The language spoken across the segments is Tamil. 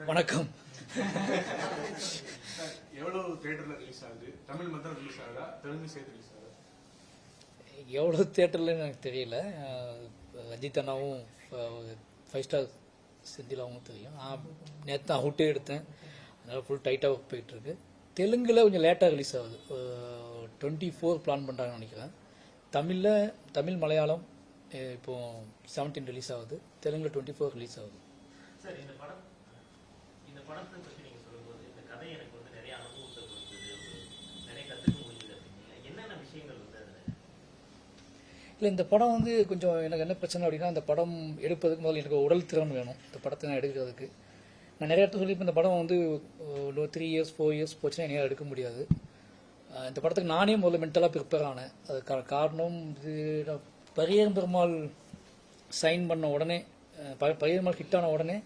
வணக்கம். எவ்வளவு தியேட்டர்ல ரிலீஸ் ஆகுது? தமிழ் மட்டும் ரிலீஸ் ஆகுதா, தெலுங்கு சேர்த்து ரிலீஸ் ஆகுதா? எவ்வளோ தேட்டர்லன்னு எனக்கு தெரியல. அஜித் அண்ணாவும் 5 ஸ்டார் செந்திலாவும் தெரியும். நான் நேற்று அவுட்டே எடுத்தேன், அதனால் ஃபுல் டைட்டாக ஒர்க் போயிட்டுருக்கு. தெலுங்கில் கொஞ்சம் லேட்டாக ரிலீஸ் ஆகுது. 24 பிளான் பண்ணுறாங்கன்னு நினைக்கிறேன். தமிழ் மலையாளம் இப்போது 17 ரிலீஸ் ஆகுது. தெலுங்கில் 24 ரிலீஸ் ஆகுது. சார், இந்த படத்தை பற்றி நீங்கள் சொல்லும்போது இந்த கதை எனக்கு நிறைய அனுபவத்தை கொடுத்தது, நிறைய கற்றுக்க முடியுது அப்படின்னா என்னென்ன விஷயங்கள் அதில்? இல்லை, இந்த படம் கொஞ்சம் எனக்கு என்ன பிரச்சனை அப்படின்னா, இந்த படம் எடுப்பதுக்கு முதல்ல எனக்கு உடல் திறன் வேணும். இந்த படத்தை நான் எடுக்கிறதுக்கு நான் நிறைய இடத்துல சொல்லி இந்த படம் 3 இயர்ஸ் 4 இயர்ஸ் போச்சுன்னா என்னால் எடுக்க முடியாது. இந்த படத்துக்கு நானே முதல்ல மென்டலாக ப்ரிப்பேர் ஆனேன். அதுக்கான காரணம் பரியேறும் பெருமாள் சைன் பண்ண உடனே, பரியேறும் பெருமாள் ஹிட் ஆன உடனே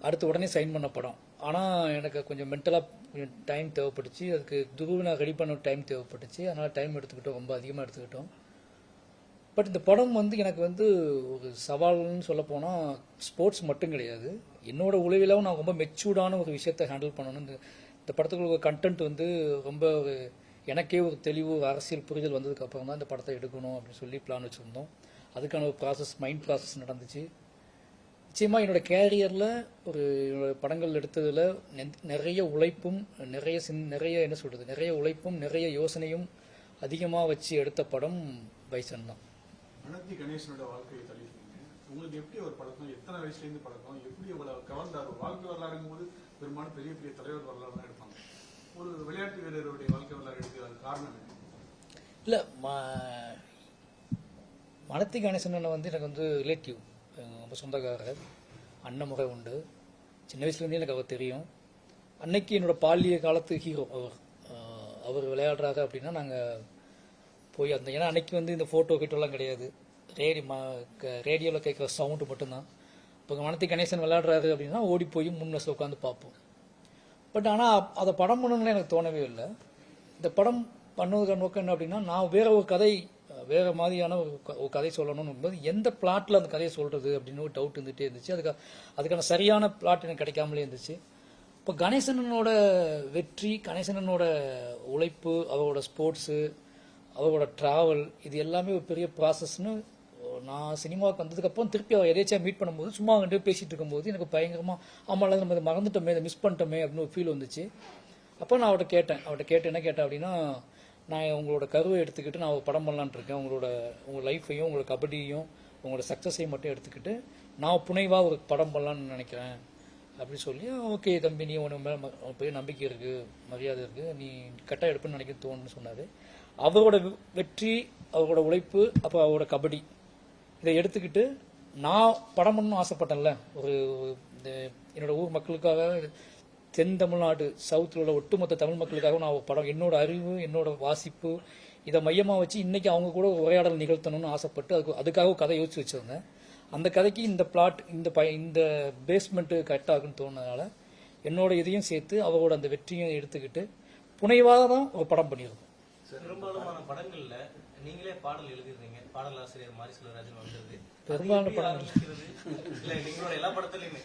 அடுத்த உடனே சைன் பண்ண படம். ஆனால் எனக்கு கொஞ்சம் மென்டலாக கொஞ்சம் டைம் தேவைப்பட்டுச்சு. அதுக்கு துருவு நான் ரெடி பண்ண டைம் தேவைப்பட்டுச்சு. அதனால் டைம் எடுத்துக்கிட்டோம், ரொம்ப அதிகமாக எடுத்துக்கிட்டோம். பட் இந்த படம் எனக்கு ஒரு சவால்னு சொல்ல போனால் ஸ்போர்ட்ஸ் மட்டும் கிடையாது. என்னோட உளவிலும் நான் ரொம்ப மெச்சூர்டான ஒரு விஷயத்தை ஹேண்டில் பண்ணணும். இந்த படத்துக்கு கண்டென்ட் ரொம்ப எனக்கே ஒரு தெளிவு, ஒரு அரசியல் புரிதல் வந்ததுக்கப்புறம் தான் இந்த படத்தை எடுக்கணும் அப்படின்னு சொல்லி பிளான் வச்சுருந்தோம். அதுக்கான ஒரு மைண்ட் ப்ராசஸ் நடந்துச்சு. நிச்சயமாக என்னோட கேரியரில் என்னோட படங்கள் எடுத்ததில் நிறைய உழைப்பும் நிறைய உழைப்பும் நிறைய யோசனையும் அதிகமாக வச்சு எடுத்த படம் பைசன் தான். அனந்தி கணேசனோட வாழ்க்கையை தள்ளிட்டீங்க. உங்களுக்கு எப்படி ஒரு பழக்கம், எத்தனை வயசுலேருந்து பழக்கம், எப்படி உங்களை கவர்ந்தார்? வாழ்க்கை வரலாறுங்கும் போது பெரும்பாலும் பெரிய பெரிய தலைவர் வரலாறு தான் எடுப்பாங்க. ஒரு விளையாட்டு வீரருடைய வாழ்க்கை வரலாறு எடுக்கிறது காரணம் என்ன? இல்லை, அனந்தி கணேசன் எனக்கு ரிலேட்டிவ், ரொம்ப சொந்தக்காரர், அண்ணன் முறை உண்டு. சின்ன வயசுலேருந்தே எனக்கு அவர் தெரியும். அன்னைக்கு என்னோட பாலிய காலத்து ஹீரோ அவர் விளையாடுறாரு அப்படின்னா நாங்கள் போய் ஏன்னா அன்னைக்கு இந்த ஃபோட்டோ கிட்டோலாம் கிடையாது. ரேடியோவில் கேட்குற சவுண்டு மட்டும்தான். இப்போ அனந்தி கணேசன் விளையாடுறாரு அப்படின்னா ஓடி போய் முன்வரிசையில் உட்காந்து பார்ப்போம். பட் ஆனால் அதை படம் பண்ணணும்னு எனக்கு தோணவே இல்லை. இந்த படம் பண்ணுவதுக்கான நோக்கம் என்ன அப்படின்னா, நான் வேற மாதிரியான ஒரு கதை சொல்லணும்னு போது எந்த பிளாட்டில் அந்த கதையை சொல்கிறது அப்படின்னு ஒரு டவுட் இருந்துகிட்டே இருந்துச்சு. அதுக்கான சரியான பிளாட் எனக்கு கிடைக்காமலே இருந்துச்சு. இப்போ கணேசனோட வெற்றி, கணேசனோட உழைப்பு, அவரோட ஸ்போர்ட்ஸு, அவரோட ட்ராவல், இது எல்லாமே ஒரு பெரிய ப்ராசஸ்னு நான் சினிமாவுக்கு வந்ததுக்கப்புறம் திருப்பி அவர் எதேச்சியாக மீட் பண்ணும்போது சும்மா அங்கே பேசிகிட்டு இருக்கும்போது எனக்கு பயங்கரமாக ஆமாம் நம்ம இதை மறந்துட்டோமே, இதை மிஸ் பண்ணிட்டோமே அப்படின்னு ஒரு ஃபீல் வந்துச்சு. அப்போ நான் அவர்கிட்ட கேட்டேன் என்ன கேட்டேன் அப்படின்னா, நான் உங்களோட கருவை எடுத்துக்கிட்டு நான் ஒரு படம் பண்ணலான்னு இருக்கேன். உங்கள் லைஃப்பையும் உங்களோட கபடியையும் உங்களோட சக்ஸஸையும் மட்டும் எடுத்துக்கிட்டு நான் புனைவாக ஒரு படம் பண்ணலான்னு நினைக்கிறேன் அப்படின்னு சொல்லி, ஓகே தம்பி, நீ உனக்கு மேலே போய் நம்பிக்கை இருக்குது, மரியாதை இருக்குது, நீ கரெக்டாக எடுப்புன்னு நினைக்க தோணுன்னு சொன்னார். அவரோட வெற்றி, அவரோட உழைப்பு, அப்போ அவரோட கபடி, இதை எடுத்துக்கிட்டு நான் படம் பண்ணணும்னு ஆசைப்பட்டேன்ல. என்னோட ஊர் மக்களுக்காக, தென் தமிழ்நாடு சவுத்தில் உள்ள ஒட்டுமொத்த தமிழ் மக்களுக்காக நான் படம், என்னோட அறிவு, என்னோட வாசிப்பு, இதை மையமாக வச்சு இன்றைக்கி அவங்க கூட உரையாடல் நிகழ்த்தணும்னு ஆசைப்பட்டு அதுக்காக கதை யோசிச்சு வச்சுருந்தேன். அந்த கதைக்கு இந்த பிளாட், இந்த பேஸ்மெண்ட்டு கரெக்டாகுன்னு தோணுனதுனால என்னோட இதையும் சேர்த்து அவரோட அந்த வெற்றியும் எடுத்துக்கிட்டு புனைவாக தான் ஒரு படம் பண்ணியிருக்கோம். பெரும்பாலான படங்கள்ல நீங்களே பாடல் எழுதிடுறீங்க, பாடல் ஆசிரியர் மாரி செல்வராஜன் வந்துருது. பெரும்பாலான படம் இல்லை, நீங்களோட எல்லா படத்துலையுமே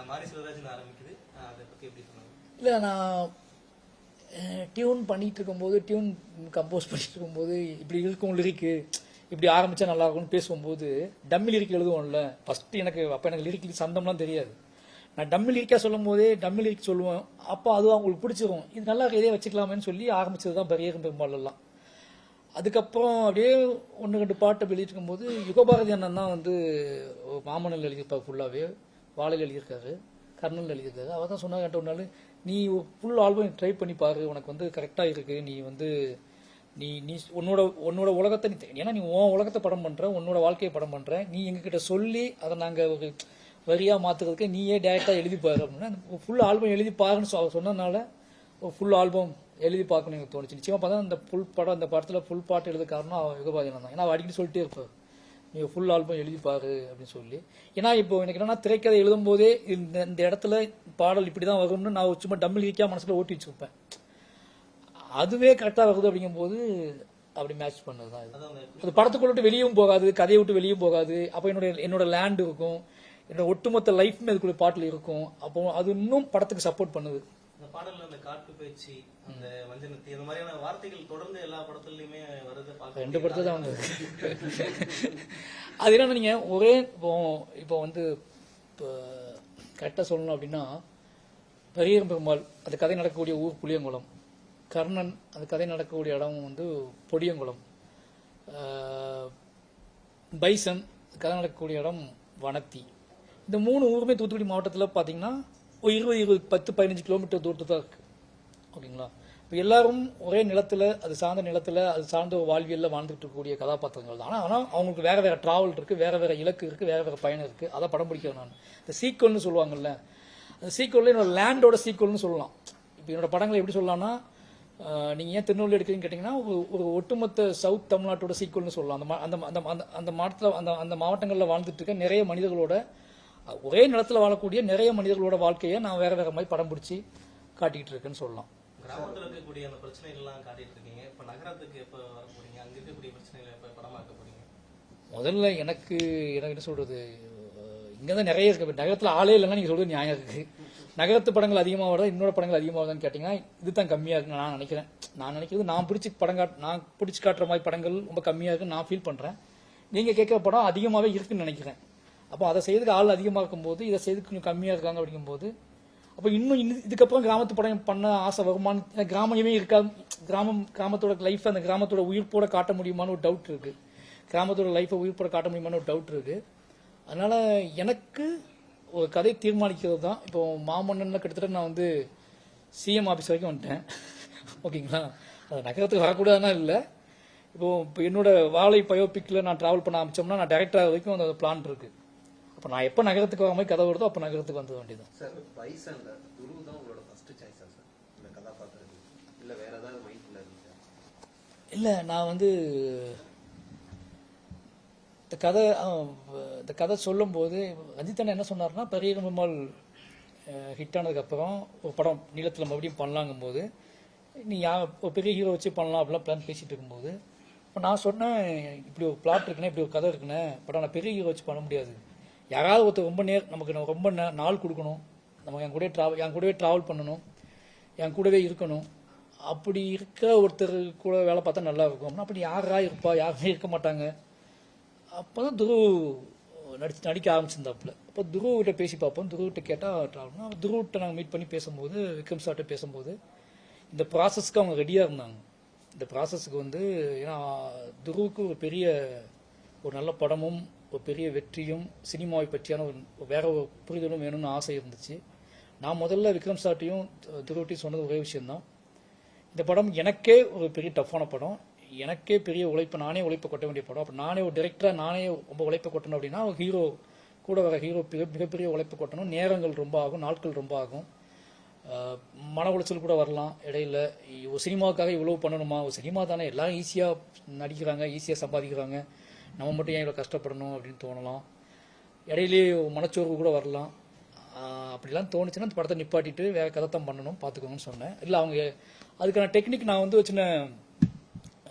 மாரி செல்வராஜன் ஆரம்பிக்குது. அதை பற்றி எப்படி சொன்னாங்க? இல்லை, நான் டியூன் பண்ணிட்டு இருக்கும்போது, டியூன் கம்போஸ் பண்ணிட்டு இருக்கும்போது இப்படி இருக்கும் லிரிக்கு, இப்படி ஆரம்பித்தா நல்லா இருக்கும்னு பேசும்போது டம்மி லிரிக் எழுதுவோம்ல. ஃபஸ்ட்டு அப்போ எனக்கு லிரிக் சந்தம்லாம் தெரியாது. நான் டம்மி லிரிக்காக சொல்லும் போதே டம்மி லிரிக் சொல்லுவேன். அப்போ அதுவும் அவங்களுக்கு பிடிச்சிரும், இது நல்லா இதே வச்சுக்கலாமேன்னு சொல்லி ஆரம்பிச்சது தான் பரியேறும் பெருமாளெல்லாம். அதுக்கப்புறம் அப்படியே 1-2 பாட்டை எழுதிட்டு இருக்கும்போது யுகபாரதி அண்ணன் தான் மாமனில் எழுதியிருப்பார், ஃபுல்லாகவே வாழையில் எழுதியிருக்காரு, கர்னல் எழுதியிருக்காரு. அவர் தான் சொன்னாங்க ஒரு நாள், நீ ஃபுல் ஆல்பம் ட்ரை பண்ணி பாரு, உனக்கு கரெக்டாக இருக்குது, நீ நீ நீ உன்னோட உலகத்தை ஏன்னா நீ உன் உலகத்தை படம் பண்ணுற, உன்னோட வாழ்க்கையை படம் பண்ணுற, நீ எங்ககிட்ட சொல்லி அதை நாங்கள் ஒரு வரியாக மாற்றுறதுக்கு நீயே டேரெக்டாக எழுதி பாரு அப்படின்னா, ஃபுல் ஆல்பம் எழுதி பாருன்னு சொன்னதுனால ஒரு ஃபுல் ஆல்பம் எழுதி பார்க்கணும் எனக்கு தோணுச்சு. நிச்சயமாக பார்த்தா இந்த படத்தில் ஃபுல் பாட்டு எழுத காரணம் யுகபாதியன் தான். ஏன்னா அவர் அடிக்கடி சொல்லிட்டே இருப்பார், நீங்கள் ஃபுல் ஆல்பம் எழுதி பாரு அப்படின்னு சொல்லி. ஏன்னா இப்போ எனக்கு என்னன்னா, திரைக்கதை எழுதும் போதே இந்த இடத்துல பாடல் இப்படி தான் வரும்னு நான் சும்மா டம்மி லீக்காக மனசில் ஓட்டி வச்சுருப்பேன். அதுவே கரெக்டாக வருது அப்படிங்கும்போது அப்படி மேட்ச் பண்ணது தான். அது படத்துக்குள்ள விட்டு வெளியும் போகாது, கதையை விட்டு வெளியும் போகாது. அப்போ என்னோட லேண்ட் இருக்கும், என்னோட ஒட்டுமொத்த லைஃப்மே அதுக்குள்ள பாட்டில் இருக்கும். அப்போ அது இன்னும் படத்துக்கு சப்போர்ட் பண்ணுது. இந்த பாடல்ல அந்த காட்டு பேச்சு, அந்த வஞ்சனத்தி, இந்த மாதிரியான வார்த்தைகள் தொடர்ந்து எல்லா படத்துலயுமே வருது. பார்க்க 2 படத்தை தான் வந்து அது என்னன்னா நீங்க ஒரே இப்போ வந்து இப்போ கரெக்டாக சொல்லணும் அப்படின்னா, பெரிய பெருமாள் அந்த கதை நடக்கக்கூடிய ஊர் புளியங்குளம், கர்ணன் அந்த கதை நடக்கக்கூடிய இடம் வந்து பொடியங்குளம், பைசன் கதை நடக்கக்கூடிய இடம் வனத்தி. இந்த 3 ஊருமே தூத்துக்குடி மாவட்டத்தில் பார்த்தீங்கன்னா ஒரு 10-15 கிலோமீட்டர் தூரத்து தான் இருக்கு. ஓகேங்களா? இப்போ எல்லாரும் ஒரே நிலத்தில், அது சார்ந்த நிலத்தில், அது சார்ந்த ஒரு வாழ்வியலில் வாழ்ந்துட்டு இருக்கக்கூடிய கதாபாத்திரங்கள் தான். ஆனால் அவங்களுக்கு வேற வேற டிராவல் இருக்கு, வேற வேற இலக்கு இருக்கு, வேற வேற பயணம் இருக்கு. அதை படம் பிடிக்கிறேன் நான். இந்த சீக்வல்னு சொல்லுவாங்கல்ல, அந்த சீக்வலில் என்னோட லேண்டோட சீக்வல்னு சொல்லலாம். இப்போ என்னோட படங்களை எப்படி சொல்லலாம்னா, நீங்கள் ஏன் திருநெல்வேலி எடுக்கிறீங்கன்னு கேட்டிங்கன்னா, ஒரு ஒட்டுமொத்த சவுத் தமிழ்நாட்டோட சீக்வல்னு சொல்லலாம். அந்த மாவட்டத்தில் அந்த மாவட்டங்களில் வாழ்ந்துட்டு இருக்க நிறைய மனிதர்களோட, ஒரே நிலத்தில் வாழக்கூடிய நிறைய மனிதர்களோட வாழ்க்கையை நான் வேற வேற மாதிரி படம் பிடிச்சி காட்டிக்கிட்டு இருக்கேன்னு சொல்லலாம். கிராமத்துல இருக்கக்கூடிய அந்த பிரச்சனைகள்லாம் காட்டிட்டு இருக்கீங்க. இப்ப நகரத்துக்கு எப்ப வர போறீங்க? அங்க இருக்கக்கூடிய பிரச்சனைகளை எப்ப படமாக்க போறீங்க? முதல்ல எனக்கு என்ன சொல்றது, இங்கே தான் நிறைய இருக்கு. நகரத்தில் ஆளே இல்லைன்னா நீங்கள் சொல்றது நியாயம் இருக்கு. நகரத்து படங்கள் அதிகமாக வருதா, இன்னொரு படங்கள் அதிகமாக வருதான்னு கேட்டிங்கன்னா, இதுதான் கம்மியாக இருக்குன்னு நான் நினைக்கிறேன். நான் நினைக்கிறது நான் பிடிச்சி காட்டுற மாதிரி படங்கள் ரொம்ப கம்மியாக இருக்குன்னு நான் ஃபீல் பண்ணுறேன். நீங்கள் கேட்குற படம் அதிகமாகவே இருக்குன்னு நினைக்கிறேன். அப்போ அதை செய்யறதுக்கு ஆள் அதிகமாக இருக்கும்போது, இதை செய்யறதுக்கு கொஞ்சம் கம்மியாக இருக்காங்க அப்படிங்கும்போது, அப்போ இன்னும் இதுக்கப்புறம் கிராமத்து படம் பண்ண ஆசை வருமானு, கிராமமே இருக்கா, கிராமத்தோட லைஃப், அந்த கிராமத்தோட உயிர்ப்போட காட்ட முடியுமான்னு ஒரு டவுட் இருக்கு. கிராமத்தோட லைஃப்பை உயிர்ப்போட காட்ட முடியுமான்னு ஒரு டவுட் இருக்கு. அதனால எனக்கு ஒரு கதை தீர்மானிக்கிறது தான். இப்போ மாமன்னன்ல கிட்டத்தட்ட நான் வந்து சிஎம் ஆஃபீஸ் வரைக்கும் வந்துட்டேன். ஓகேங்களா? அது நகரத்துக்கு வரக்கூடாதுன்னா இல்லை. இப்போ என்னோட வாழை பயோபிக்கில் நான் டிராவல் பண்ண ஆரம்பிச்சோம்னா, நான் டைரக்டர் வரைக்கும் அந்த பிளான் இருக்கு. அப்போ நான் எப்போ நகரத்துக்கு வர மாதிரி கதை வருதோ அப்போ நகரத்துக்கு வந்து வேண்டியதான். சார், பைசன்ல துருவ் தான் உங்களோட ஃபர்ஸ்ட் சாய்ஸா சார் இந்த கதாபாத்திரம், இல்லை வேற ஏதாவது மைண்ட்ல இருந்துச்சா? இல்லை, நான் வந்து இந்த கதை சொல்லும்போது ரஞ்சித் அண்ணா என்ன சொன்னார்னா, பெரிய பெருமாள் ஹிட் ஆனதுக்கப்புறம் ஒரு படம் நீளத்தில் மறுபடியும் பண்ணலாங்கும்போது, நீ ஒரு பெரிய ஹீரோ வச்சு பண்ணலாம் அப்படிலாம் பிளான் பேசிகிட்டு இருக்கும்போது, இப்போ நான் சொன்னேன், இப்படி ஒரு பிளாட் இருக்குண்ணே, இப்படி ஒரு கதை இருக்குண்ணே, படம் நான் பெரிய ஹீரோ வச்சு பண்ண முடியாது. யாராவது ஒருத்தர் நமக்கு ரொம்ப நாள் கொடுக்கணும், நம்ம என் கூடவே ட்ராவல் பண்ணணும், என் கூடவே இருக்கணும். அப்படி இருக்க ஒருத்தர் கூட வேலை பார்த்தா நல்லா இருக்கும். அப்படின்னா அப்படி யாருமே இருக்க மாட்டாங்க. அப்போ தான் துருவ் நடிக்க ஆரம்பிச்சிருந்தாப்புல. அப்போ துருவ்கிட்ட பேசி பார்ப்போம். துருவ்கிட்ட கேட்டால் ட்ராவல்னா, துருவ்கிட்ட நாங்கள் மீட் பண்ணி பேசும்போது, விக்ரம் சார்ட்ட பேசும்போது, இந்த ப்ராசஸ்க்கு அவங்க ரெடியாக இருந்தாங்க. இந்த ப்ராசஸ்க்கு வந்து, ஏன்னா துருவுக்கு ஒரு நல்ல படமும் ஒரு பெரிய வெற்றியும் சினிமாவை பற்றியான வேற ஒரு புரிதலும் வேணும்னு ஆசை இருந்துச்சு. நான் முதல்ல விக்ரம் சார்ட்டையும் துருவட்டையும் சொன்னது ஒரே விஷயம்தான், இந்த படம் எனக்கே ஒரு பெரிய டஃப்பான படம், எனக்கே பெரிய நானே உழைப்பை கொட்ட வேண்டிய படம். அப்போ நானே ஒரு டைரக்டராக நானே ரொம்ப உழைப்பை கொட்டணும் அப்படின்னா, ஒரு ஹீரோ கூட வர ஹீரோ மிகப்பெரிய உழைப்பை கொட்டணும். நேரங்கள் ரொம்ப ஆகும், நாட்கள் ரொம்ப ஆகும், மன உளைச்சல் கூட வரலாம் இடையில. ஒரு சினிமாவுக்காக இவ்வளவு பண்ணணுமா? ஒரு சினிமா தானே, எல்லாரும் ஈஸியாக நடிக்கிறாங்க, ஈஸியாக சம்பாதிக்கிறாங்க, நம்ம மட்டும் ஏன் இவ்வளோ கஷ்டப்படணும் அப்படின்னு தோணலாம். இடையிலேயே மனச்சோர்வு கூட வரலாம். அப்படிலாம் தோணுச்சுன்னா அந்த படத்தை நிப்பாட்டிட்டு வேற கதை தான் பண்ணணும், பார்த்துக்கோங்கன்னு சொன்னேன். இல்லை, அவங்க அதுக்கான டெக்னிக் நான் வந்து சின்ன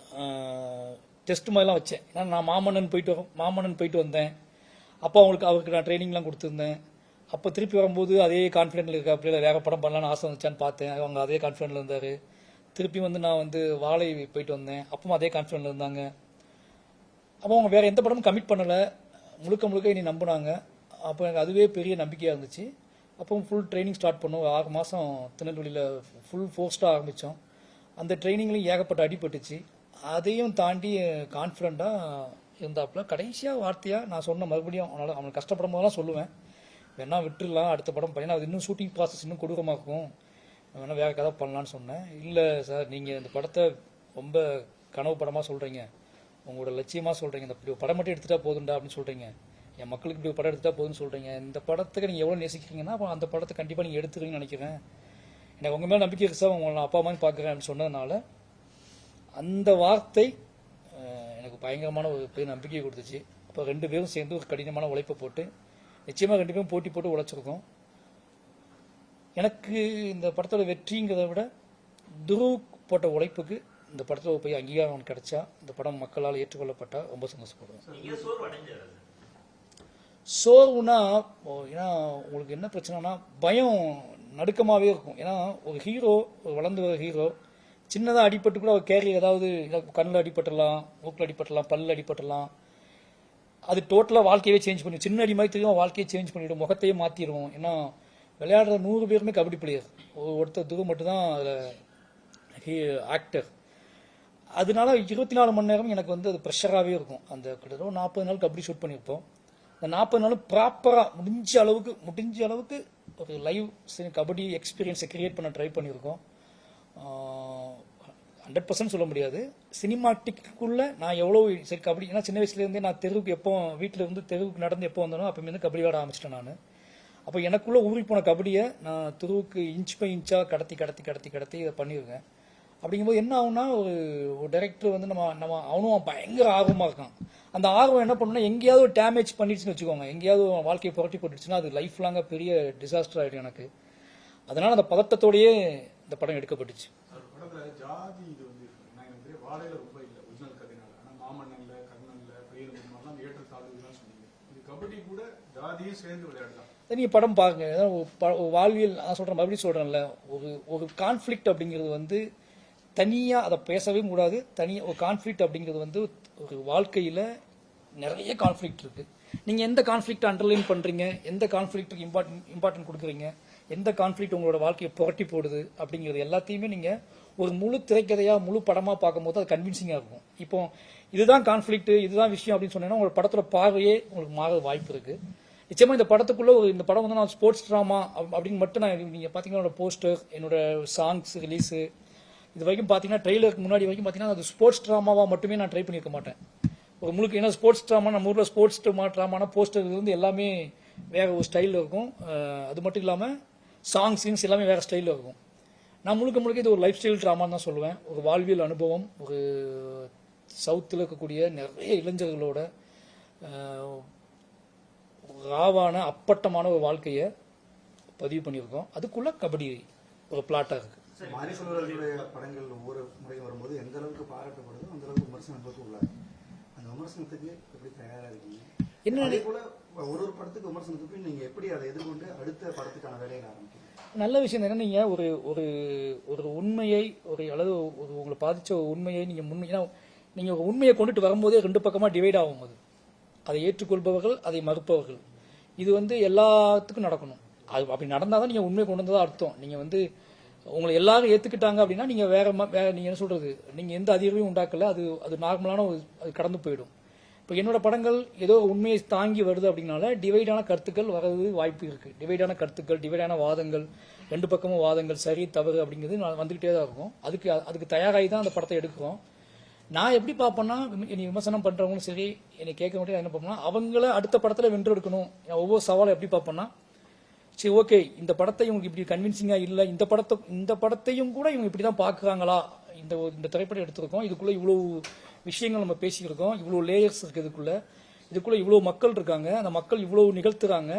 டெஸ்ட் மாதிரிலாம் வச்சேன். ஏன்னா நான் மாமன்னன் போயிட்டு வந்தேன். அப்போ அவருக்கு நான் ட்ரைனிங்லாம் கொடுத்துருந்தேன். அப்போ திருப்பி வரும்போது அதே கான்ஃபிடென்ட்ல இருக்கா, அப்படியே வேற படம் பண்ணலான்னு ஆசை வந்துச்சான்னு பார்த்தேன். அவங்க அதே கான்ஃபிடென்ட்ல இருந்தார். திருப்பி வந்து நான் வந்து வாழை போயிட்டு வந்தேன். அப்பவும் அதே கான்ஃபிடென்ட்ல இருந்தாங்க. அப்போ அவங்க வேற எந்த படமும் கமிட் பண்ணலை, முழுக்க இனி நம்பினாங்க. அப்போ எனக்கு அதுவே பெரிய நம்பிக்கையாக இருந்துச்சு. அப்போ ஃபுல் ட்ரைனிங் ஸ்டார்ட் பண்ணோம். 6 மாதம் திருநெல்வேலியில் ஃபுல் ஃபோர்ஸ்டாக ஆரம்பித்தோம். அந்த ட்ரைனிங்லையும் ஏகப்பட்ட அடிபட்டுச்சு. அதையும் தாண்டி கான்ஃபிடென்ட்டாக இருந்தாப்புல. கடைசியாக வார்த்தையாக நான் சொன்ன, மறுபடியும் அவனுக்கு கஷ்டப்படும் போதெல்லாம் சொல்லுவேன், வேணா விட்டுடலாம், அடுத்த படம் பண்ணி அது இன்னும் ஷூட்டிங் ப்ராசஸ் இன்னும் கொடூரமாக இருக்கும், வேணா வேற கதை பண்ணலான்னு சொன்னேன். இல்லை சார், நீங்கள் இந்த படத்தை ரொம்ப கனவு படமாக சொல்கிறீங்க, உங்களோட லட்சியமாக சொல்கிறீங்க, இந்த இப்படி படம் மட்டும் எடுத்துட்டா போதுண்டா அப்படின்னு சொல்கிறீங்க, என் மக்களுக்கு இப்படி படம் எடுத்துட்டா போதுன்னு சொல்கிறீங்க, இந்த படத்துக்கு நீங்கள் எவ்வளோ நேசிக்கிறீங்கன்னா அப்போ அந்த படத்தை கண்டிப்பாக நீங்கள் எடுத்துக்கிறீங்கன்னு நினைக்கிறேன், எனக்கு உங்கள் மேலே நம்பிக்கை இருக்கு சார், உங்களை நான் அப்பா மாதிரி பார்க்குறேன் அப்படின்னு சொன்னதுனால அந்த வார்த்தை எனக்கு பயங்கரமான ஒரு பெரிய நம்பிக்கையை கொடுத்துச்சு. அப்போ 2 பேரும் சேர்ந்து ஒரு கடினமான உழைப்பை போட்டு, நிச்சயமாக 2 பேரும் போட்டி போட்டு உழைச்சிருக்கோம். எனக்கு இந்த படத்தோட வெற்றிங்கிறத விட துருவ் போட்ட உழைப்புக்கு இந்த படத்தில் போய் அங்கீகாரம் கிடைச்சா, இந்த படம் மக்களால் ஏற்றுக்கொள்ளப்பட்டா ரொம்ப சந்தோஷப்படுவேன். சோர்வுனா ஏன்னா உங்களுக்கு என்ன பிரச்சனைனா பயம் நடுக்கமாகவே இருக்கும். ஏன்னா ஒரு ஹீரோ, ஒரு வளர்ந்து வர ஹீரோ சின்னதாக அடிபட்டு கூட அவர் கேரியர் ஏதாவது கண்ணில் அடிபட்டுடலாம், மூக்கில் அடிபட்டுடலாம், பல்லில் அடிபட்டுடலாம். அது டோட்டலாக வாழ்க்கையே சேஞ்ச் பண்ணிடும். சின்ன அடி மாதிரி தெரியும், வாழ்க்கையை சேஞ்ச் பண்ணிவிடும், முகத்தையே மாற்றிடுவோம். ஏன்னா விளையாடுற 100 பேருமே கபடி பிளேயர், ஒருத்தர் துரு மட்டும்தான் அதில் ஆக்டர். அதனால 24 மணி நேரம் எனக்கு வந்து அது ப்ரெஷராகவே இருக்கும். அந்த கிட்டத்தட்ட 40 நாள் கபடி ஷூட் பண்ணியிருப்போம். அந்த 40 நாளும் ப்ராப்பராக முடிஞ்ச அளவுக்கு ஒரு லைவ் கபடி எக்ஸ்பீரியன்ஸை கிரியேட் பண்ண ட்ரை பண்ணியிருக்கோம். 100% சொல்ல முடியாது. சினிமாட்டிக்குள்ளே நான் எவ்வளோ சரி கபடி, ஏன்னா சின்ன வயசுலேருந்தே நான் தெருவுக்கு எப்போ வீட்டில் இருந்து தெருவுக்கு நடந்து எப்போ வந்தேனோ அப்போலேருந்து கபடி விளையாட ஆரம்பிச்சிட்டேன் நான். அப்போ எனக்குள்ளே ஊறி போன கபடியை நான் தெருவுக்கு இன்ச் பை இன்ச்சாக கடத்தி இதை பண்ணியிருக்கேன். அப்படிங்கும்போது என்ன ஆகும்னா, ஒரு டைரக்டர் வந்து நம்ம அவனும் பயங்கர ஆர்வமாக இருக்கான். அந்த ஆர்வம் என்ன பண்ணுன்னா, எங்கேயாவது ஒரு டேமேஜ் பண்ணிடுச்சுன்னு வச்சுக்கோங்க, எங்கேயாவது வாழ்க்கையை புரட்டி போட்டுடுச்சுன்னா அது லைஃப் லாங்காக பெரிய டிசாஸ்டர் ஆகிடும் எனக்கு. அதனால் அந்த பதட்டத்தோடையே இந்த படம் எடுக்கப்பட்டுச்சு. படத்துல ஜாதி இது வந்து நான் வாழையில ரொம்ப இல்லை ஒரிஜினல் கதைனால, ஆனால் மாமன்னன்ல கர்ணன்ல பெரியலாம் அந்த ஏற்றத்தாழ்வுலாம் சொன்னீங்க. இது கபடி கூட ஜாதியும் சேர்ந்து விளையாடலாம். நீங்கள் படம் பாருங்க. வாழ்வியல் நான் சொல்கிறேன், மறுபடியும் சொல்கிறேன்ல, ஒரு கான்ஃப்ளிக்ட் அப்படிங்கிறது வந்து தனியாக அதை பேசவே கூடாது. தனியாக ஒரு கான்ஃப்ளிக்ட் அப்படிங்கிறது வந்து ஒரு வாழ்க்கையில் நிறைய கான்ஃப்ளிக்ட் இருக்குது. நீங்கள் எந்த கான்ஃப்ளிக்ட் அண்டர்லைன் பண்ணுறீங்க, எந்த கான்ஃப்ளிக்ட்டுக்கு இம்பார்ட்டன்ட் கொடுக்குறீங்க, எந்த கான்ஃப்ளிக்ட் உங்களோட வாழ்க்கையை புரட்டி போடுது அப்படிங்கிறது எல்லாத்தையுமே நீங்கள் ஒரு முழு திரைக்கதையாக முழு படமாக பார்க்கும்போது அது கன்வின்சிங்காக இருக்கும். இப்போ இதுதான் கான்ஃப்ளிக்ட், இதுதான் விஷயம் அப்படின்னு சொன்னீங்கன்னா உங்களோட படத்தோட பார்வையே உங்களுக்கு மாற வாய்ப்பு இருக்குது. நிச்சயமாக இந்த படத்துக்குள்ளே இந்த படம் வந்து நான் ஸ்போர்ட்ஸ் ட்ராமா அப்படின்னு மட்டும் நான், நீங்கள் பார்த்தீங்கன்னா என்னோட போஸ்டர், என்னோட சாங்ஸ் ரிலீஸு, இது வரைக்கும் பார்த்தீங்கன்னா ட்ரெய்லருக்கு முன்னாடி வரைக்கும் பார்த்தீங்கன்னா அது ஸ்போர்ட்ஸ் ட்ராமாவாக மட்டுமே நான் ட்ரை பண்ணியிருக்க மாட்டேன். ஒரு முழுக்க ஏன்னா ஸ்போர்ட்ஸ் ட்ராமா நம்ம ஊரில் ஸ்போர்ட்ஸ் ட்ராமானா போஸ்டர் இருந்து எல்லாமே வேறு ஒரு ஸ்டைலில் இருக்கும். அது மட்டும் இல்லாமல் சாங் சீன்ஸ் எல்லாமே வேறு ஸ்டைலில் இருக்கும். நான் முழுக்க இது ஒரு லைஃப் ஸ்டைல் ட்ராமான்னு தான் சொல்லுவேன். ஒரு வாழ்வியல் அனுபவம், ஒரு சவுத்தில் இருக்கக்கூடிய நிறைய இளைஞர்களோட ராவான அப்பட்டமான ஒரு வாழ்க்கையை பதிவு பண்ணியிருக்கோம். அதுக்குள்ளே கபடி ஒரு பிளாட்டாக இருக்குது. மாரிசெல்வர்களுடைய படங்கள் ஒவ்வொரு முறையும் வரும்போது எந்த அளவுக்கு பாராட்டப்படுதோ அந்த அளவுக்கு விமர்சனங்களுக்கு உள்ளாரு. அந்த விமர்சனத்துக்கு எப்படி தயாரா இருக்கீங்க? என்ன அதே போல ஒரு படத்துக்கு விமர்சனத்துக்கு நீங்க எப்படி அதை எதிர்கொண்டு அடுத்த படத்துக்கான வேலையை ஆரம்பிக்கிறீங்க? நல்ல விஷயம் என்ன, நீங்க ஒரு உண்மையை அல்லது ஒரு உங்களை பாதிச்ச உண்மையை நீங்க ஒரு உண்மையை கொண்டுட்டு வரும்போதே 2 பக்கமா டிவைட் ஆகும். அதை ஏற்றுக்கொள்பவர்கள், அதை மறுப்பவர்கள். இது வந்து எல்லாத்துக்கும் நடக்கணும். அது அப்படி நடந்தாதான் நீங்க உண்மையை கொண்டு வந்ததா அர்த்தம். நீங்க வந்து உங்களை எல்லாரும் ஏற்றுக்கிட்டாங்க அப்படின்னா நீங்கள் வேற நீங்கள் என்ன சொல்கிறது, நீங்கள் எந்த அதிர்வையும் உண்டாக்கல, அது நார்மலான அது கடந்து போயிடும். இப்போ என்னோட படங்கள் ஏதோ உண்மையை தாங்கி வருது அப்படின்னால டிவைடான கருத்துக்கள் வர்றது வாய்ப்பு இருக்குது. டிவைடான கருத்துக்கள், டிவைடான வாதங்கள், 2 பக்கமும் வாதங்கள், சரி தவறு அப்படிங்கிறது நான் வந்துக்கிட்டே தான் இருக்கும். அதுக்கு தயாராகி தான் அந்த படத்தை எடுக்கிறோம். நான் எப்படி பார்ப்பேன்னா, என்னை விமர்சனம் பண்ணுறவங்களும் சரி, என்னை கேட்க மட்டும் என்ன பார்ப்பேன்னா, அவங்கள அடுத்த படத்தில் வென்று எடுக்கணும். ஒவ்வொரு சவாலை எப்படி பார்ப்பேன்னா, சரி ஓகே இந்த படத்தை இவங்களுக்கு இப்படி கன்வின்சிங்காக இல்லை, இந்த படத்தையும் கூட இவங்க இப்படி தான் பார்க்குறாங்களா, இந்த திரைப்படம் எடுத்திருக்கோம், இதுக்குள்ளே இவ்வளோ விஷயங்கள் நம்ம பேசியிருக்கோம், இவ்வளோ லேயர்ஸ் இருக்குது, இதுக்குள்ளே இவ்வளோ மக்கள் இருக்காங்க, அந்த மக்கள் இவ்வளோ நிகழ்த்துறாங்க,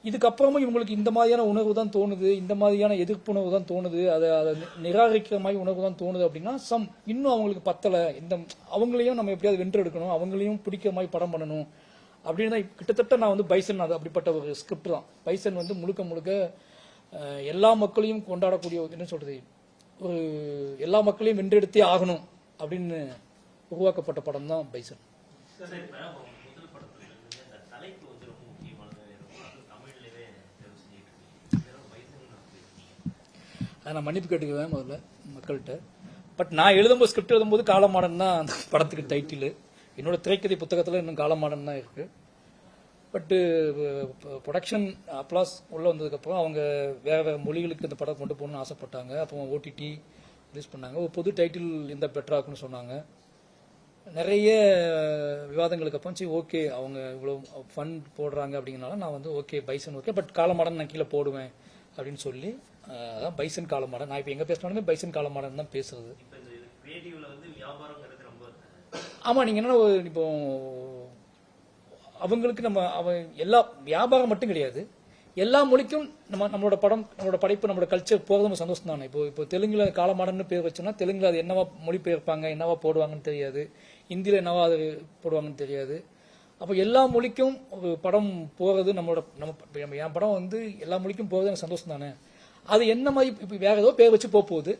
இதுக்கப்புறமும் இவங்களுக்கு இந்த மாதிரியான உணர்வு தான் தோணுது, இந்த மாதிரியான எதிர்ப்புணர்வு தான் தோணுது, அதை நிராகரிக்கிற மாதிரி உணர்வு தான் தோணுது அப்படின்னா இன்னும் அவங்களுக்கு பத்தலை, அவங்களையும் நம்ம எப்படியாவது வென்று எடுக்கணும், அவங்களையும் பிடிக்கிற மாதிரி படம் பண்ணணும் அப்படின்னு தான் கிட்டத்தட்ட நான் வந்து பைசன், அது அப்படிப்பட்ட ஒரு ஸ்கிரிப்ட் தான். பைசன் வந்து முழுக்க எல்லா மக்களையும் கொண்டாடக்கூடிய என்ன சொல்றது, ஒரு எல்லா மக்களையும் வென்றெடுத்தே ஆகணும் அப்படின்னு உருவாக்கப்பட்ட படம் தான் பைசன். நான் மன்னிப்பு கேட்டுக்குவேன் முதல்ல மக்கள்கிட்ட. பட் நான் எழுதும்போது ஸ்கிரிப்ட் எழுதும்போது காலமாடன் தான் அந்த படத்துக்கு டைட்டில். என்னோட திரைக்கதை புத்தகத்தில் இன்னும் காலமாடன் தான் இருக்குது. பட்டு ப்ரொடக்ஷன் அப்ளாஸ் உள்ளே வந்ததுக்கப்புறம் அவங்க வேறு மொழிகளுக்கு இந்த படம் கொண்டு போகணும்னு ஆசைப்பட்டாங்க. அப்போ ஓடிடி ரிலீஸ் பண்ணாங்க. ஒரு புது டைட்டில் இந்த பெட்டராக்குன்னு சொன்னாங்க. நிறைய விவாதங்களுக்கு அப்புறம் சரி ஓகே அவங்க இவ்வளோ ஃபண்ட் போடுறாங்க அப்படிங்கிறனால நான் வந்து okay bison okay, but Kaalamaadan நான் கீழே போடுவேன் அப்படின்னு சொல்லி அதான் பைசன் காலமாடன். நான் இப்போ எங்கே பேசினாலுமே பைசன் காலமாடன் தான் பேசுறது. ஆமாம், நீங்கள் என்ன இப்போ அவங்களுக்கு எல்லா வியாபாரம் மட்டும் கிடையாது, எல்லா மொழிக்கும் நம்மளோட படம், நம்மளோட படைப்பு, நம்மளோட கல்ச்சர் போகிறது நம்ம சந்தோஷம் தானே. இப்போ தெலுங்குல காலமாடன்னு பேர் வச்சோம்னா தெலுங்குல அது என்னவா மொழி பெயர்ப்பாங்க, என்னவா போடுவாங்கன்னு தெரியாது. ஹிந்தியில் என்னவா அது போடுவாங்கன்னு தெரியாது. அப்போ எல்லா மொழிக்கும் ஒரு படம் போகிறது நம்ம என் படம் வந்து எல்லா மொழிக்கும் போகிறது எனக்கு சந்தோஷம் தானே. அது என்ன மாதிரி இப்போ வேற ஏதோ பேர் வச்சு போகுது.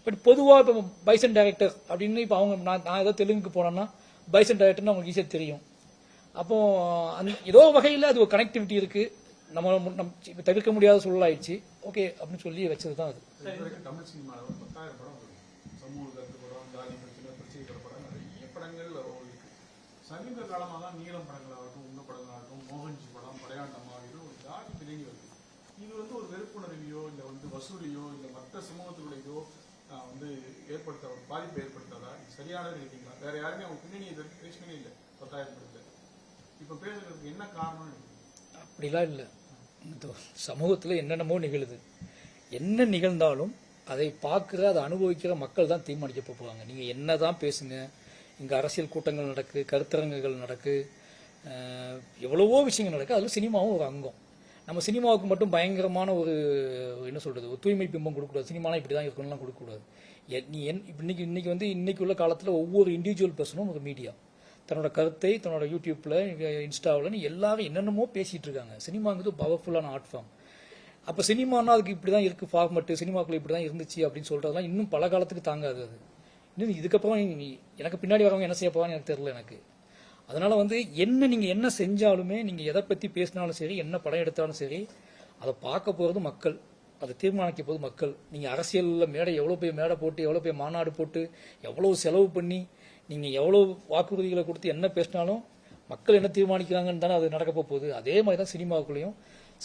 பட் பொதுவாக இப்போ பைசன் டைரக்டர் அப்படின்னு இப்போ அவங்க நான் ஏதோ தெலுங்குக்கு போனேன்னா பைசன் டைரக்டர்னு அவங்களுக்கு ஈஸியாக தெரியும். அப்போ ஏதோ வகையில் அது ஒரு கனெக்டிவிட்டி இருக்கு. நம்ம தவிர்க்க முடியாத சூழலாயிடுச்சு. ஓகே அப்படின்னு சொல்லி வச்சது தான் அது. தமிழ் சினிமாவில் 10,000 படம் வரும். சமூக கருத்து படம், ஜாதி பிரச்சனை படம் நிறைய படங்கள் இருக்கு. சமீப காலமாக தான் நீளம் படங்களாகட்டும், உங்க படங்களாகட்டும், மோகன்ஜி படம், படையாண்டமா, இது ஒரு ஜாதி பிரிஞ்சு வருது. இது வந்து ஒரு வெறுப்புணர்வையோ இல்லை வசூலியோ இல்லை மற்ற சமூகத்தினுடையோ ஏற்படுத்த ஒரு பாதிப்பை ஏற்படுத்தாதா? சரியானது இருக்கீங்களா? வேற யாருமே அவங்க பின்னணியை பேசவே இல்லை 10,000 படத்துல. இப்ப பேசுறதுக்கு என்ன காரணம்? அப்படிலாம் இல்லை. சமூகத்தில் என்னென்னமோ நிகழுது. என்ன நிகழ்ந்தாலும் அதை பார்க்குற அதை அனுபவிக்கிற மக்கள் தான் தீர்மானிக்க போகிறாங்க. நீங்கள் என்ன தான் பேசுங்க, இங்கே அரசியல் கூட்டங்கள் நடக்கு, கருத்தரங்குகள் நடக்கு, எவ்வளவோ விஷயங்கள் நடக்கு. அதில் சினிமாவும் ஒரு அங்கம். நம்ம சினிமாவுக்கு மட்டும் பயங்கரமான ஒரு என்ன சொல்கிறது, ஒரு தூய்மை பிம்பம் கொடுக்கக்கூடாது. சினிமாலாம் இப்படி தான் இருக்கணும்லாம் கொடுக்கக்கூடாது. இன்னைக்கு உள்ள காலத்தில் ஒவ்வொரு இண்டிவிஜுவல் பர்சனும் ஒரு மீடியா தன்னோட கருத்தை தன்னோட யூடியூப்பில், இன்ஸ்டாவில் எல்லாரும் என்னென்னமோ பேசிகிட்டு இருக்காங்க. சினிமாங்கிறது பவர்ஃபுல்லான ஆர்ட் ஃபார்ம். அப்போ சினிமானா அதுக்கு இப்படி தான் இருக்குது ஃபார்மெட்டு, சினிமாக்குள்ளே இப்படி தான் இருந்துச்சு அப்படின்னு சொல்கிறதுலாம் இன்னும் பல காலத்துக்கு தாங்காது. அது இன்னும் இதுக்கப்புறம் எனக்கு பின்னாடி வரவங்க என்ன செய்ய போவான்னு எனக்கு தெரியல எனக்கு. அதனால் நீங்கள் என்ன செஞ்சாலுமே, நீங்கள் எதை பற்றி பேசினாலும் சரி, என்ன படம் எடுத்தாலும் சரி, அதை பார்க்க போகிறது மக்கள், அதை தீர்மானிக்க போது மக்கள். நீங்கள் அரசியலில் எவ்வளோ போய் மேடை போட்டு, எவ்வளோ போய் மாநாடு போட்டு, எவ்வளோ செலவு பண்ணி, நீங்கள் எவ்வளோ வாக்குறுதிகளை கொடுத்து என்ன பேசினாலும் மக்கள் என்ன தீர்மானிக்கிறாங்கன்னு தானே அது நடக்க போகுது. அதே மாதிரி தான் சினிமாவுக்குள்ளேயும்.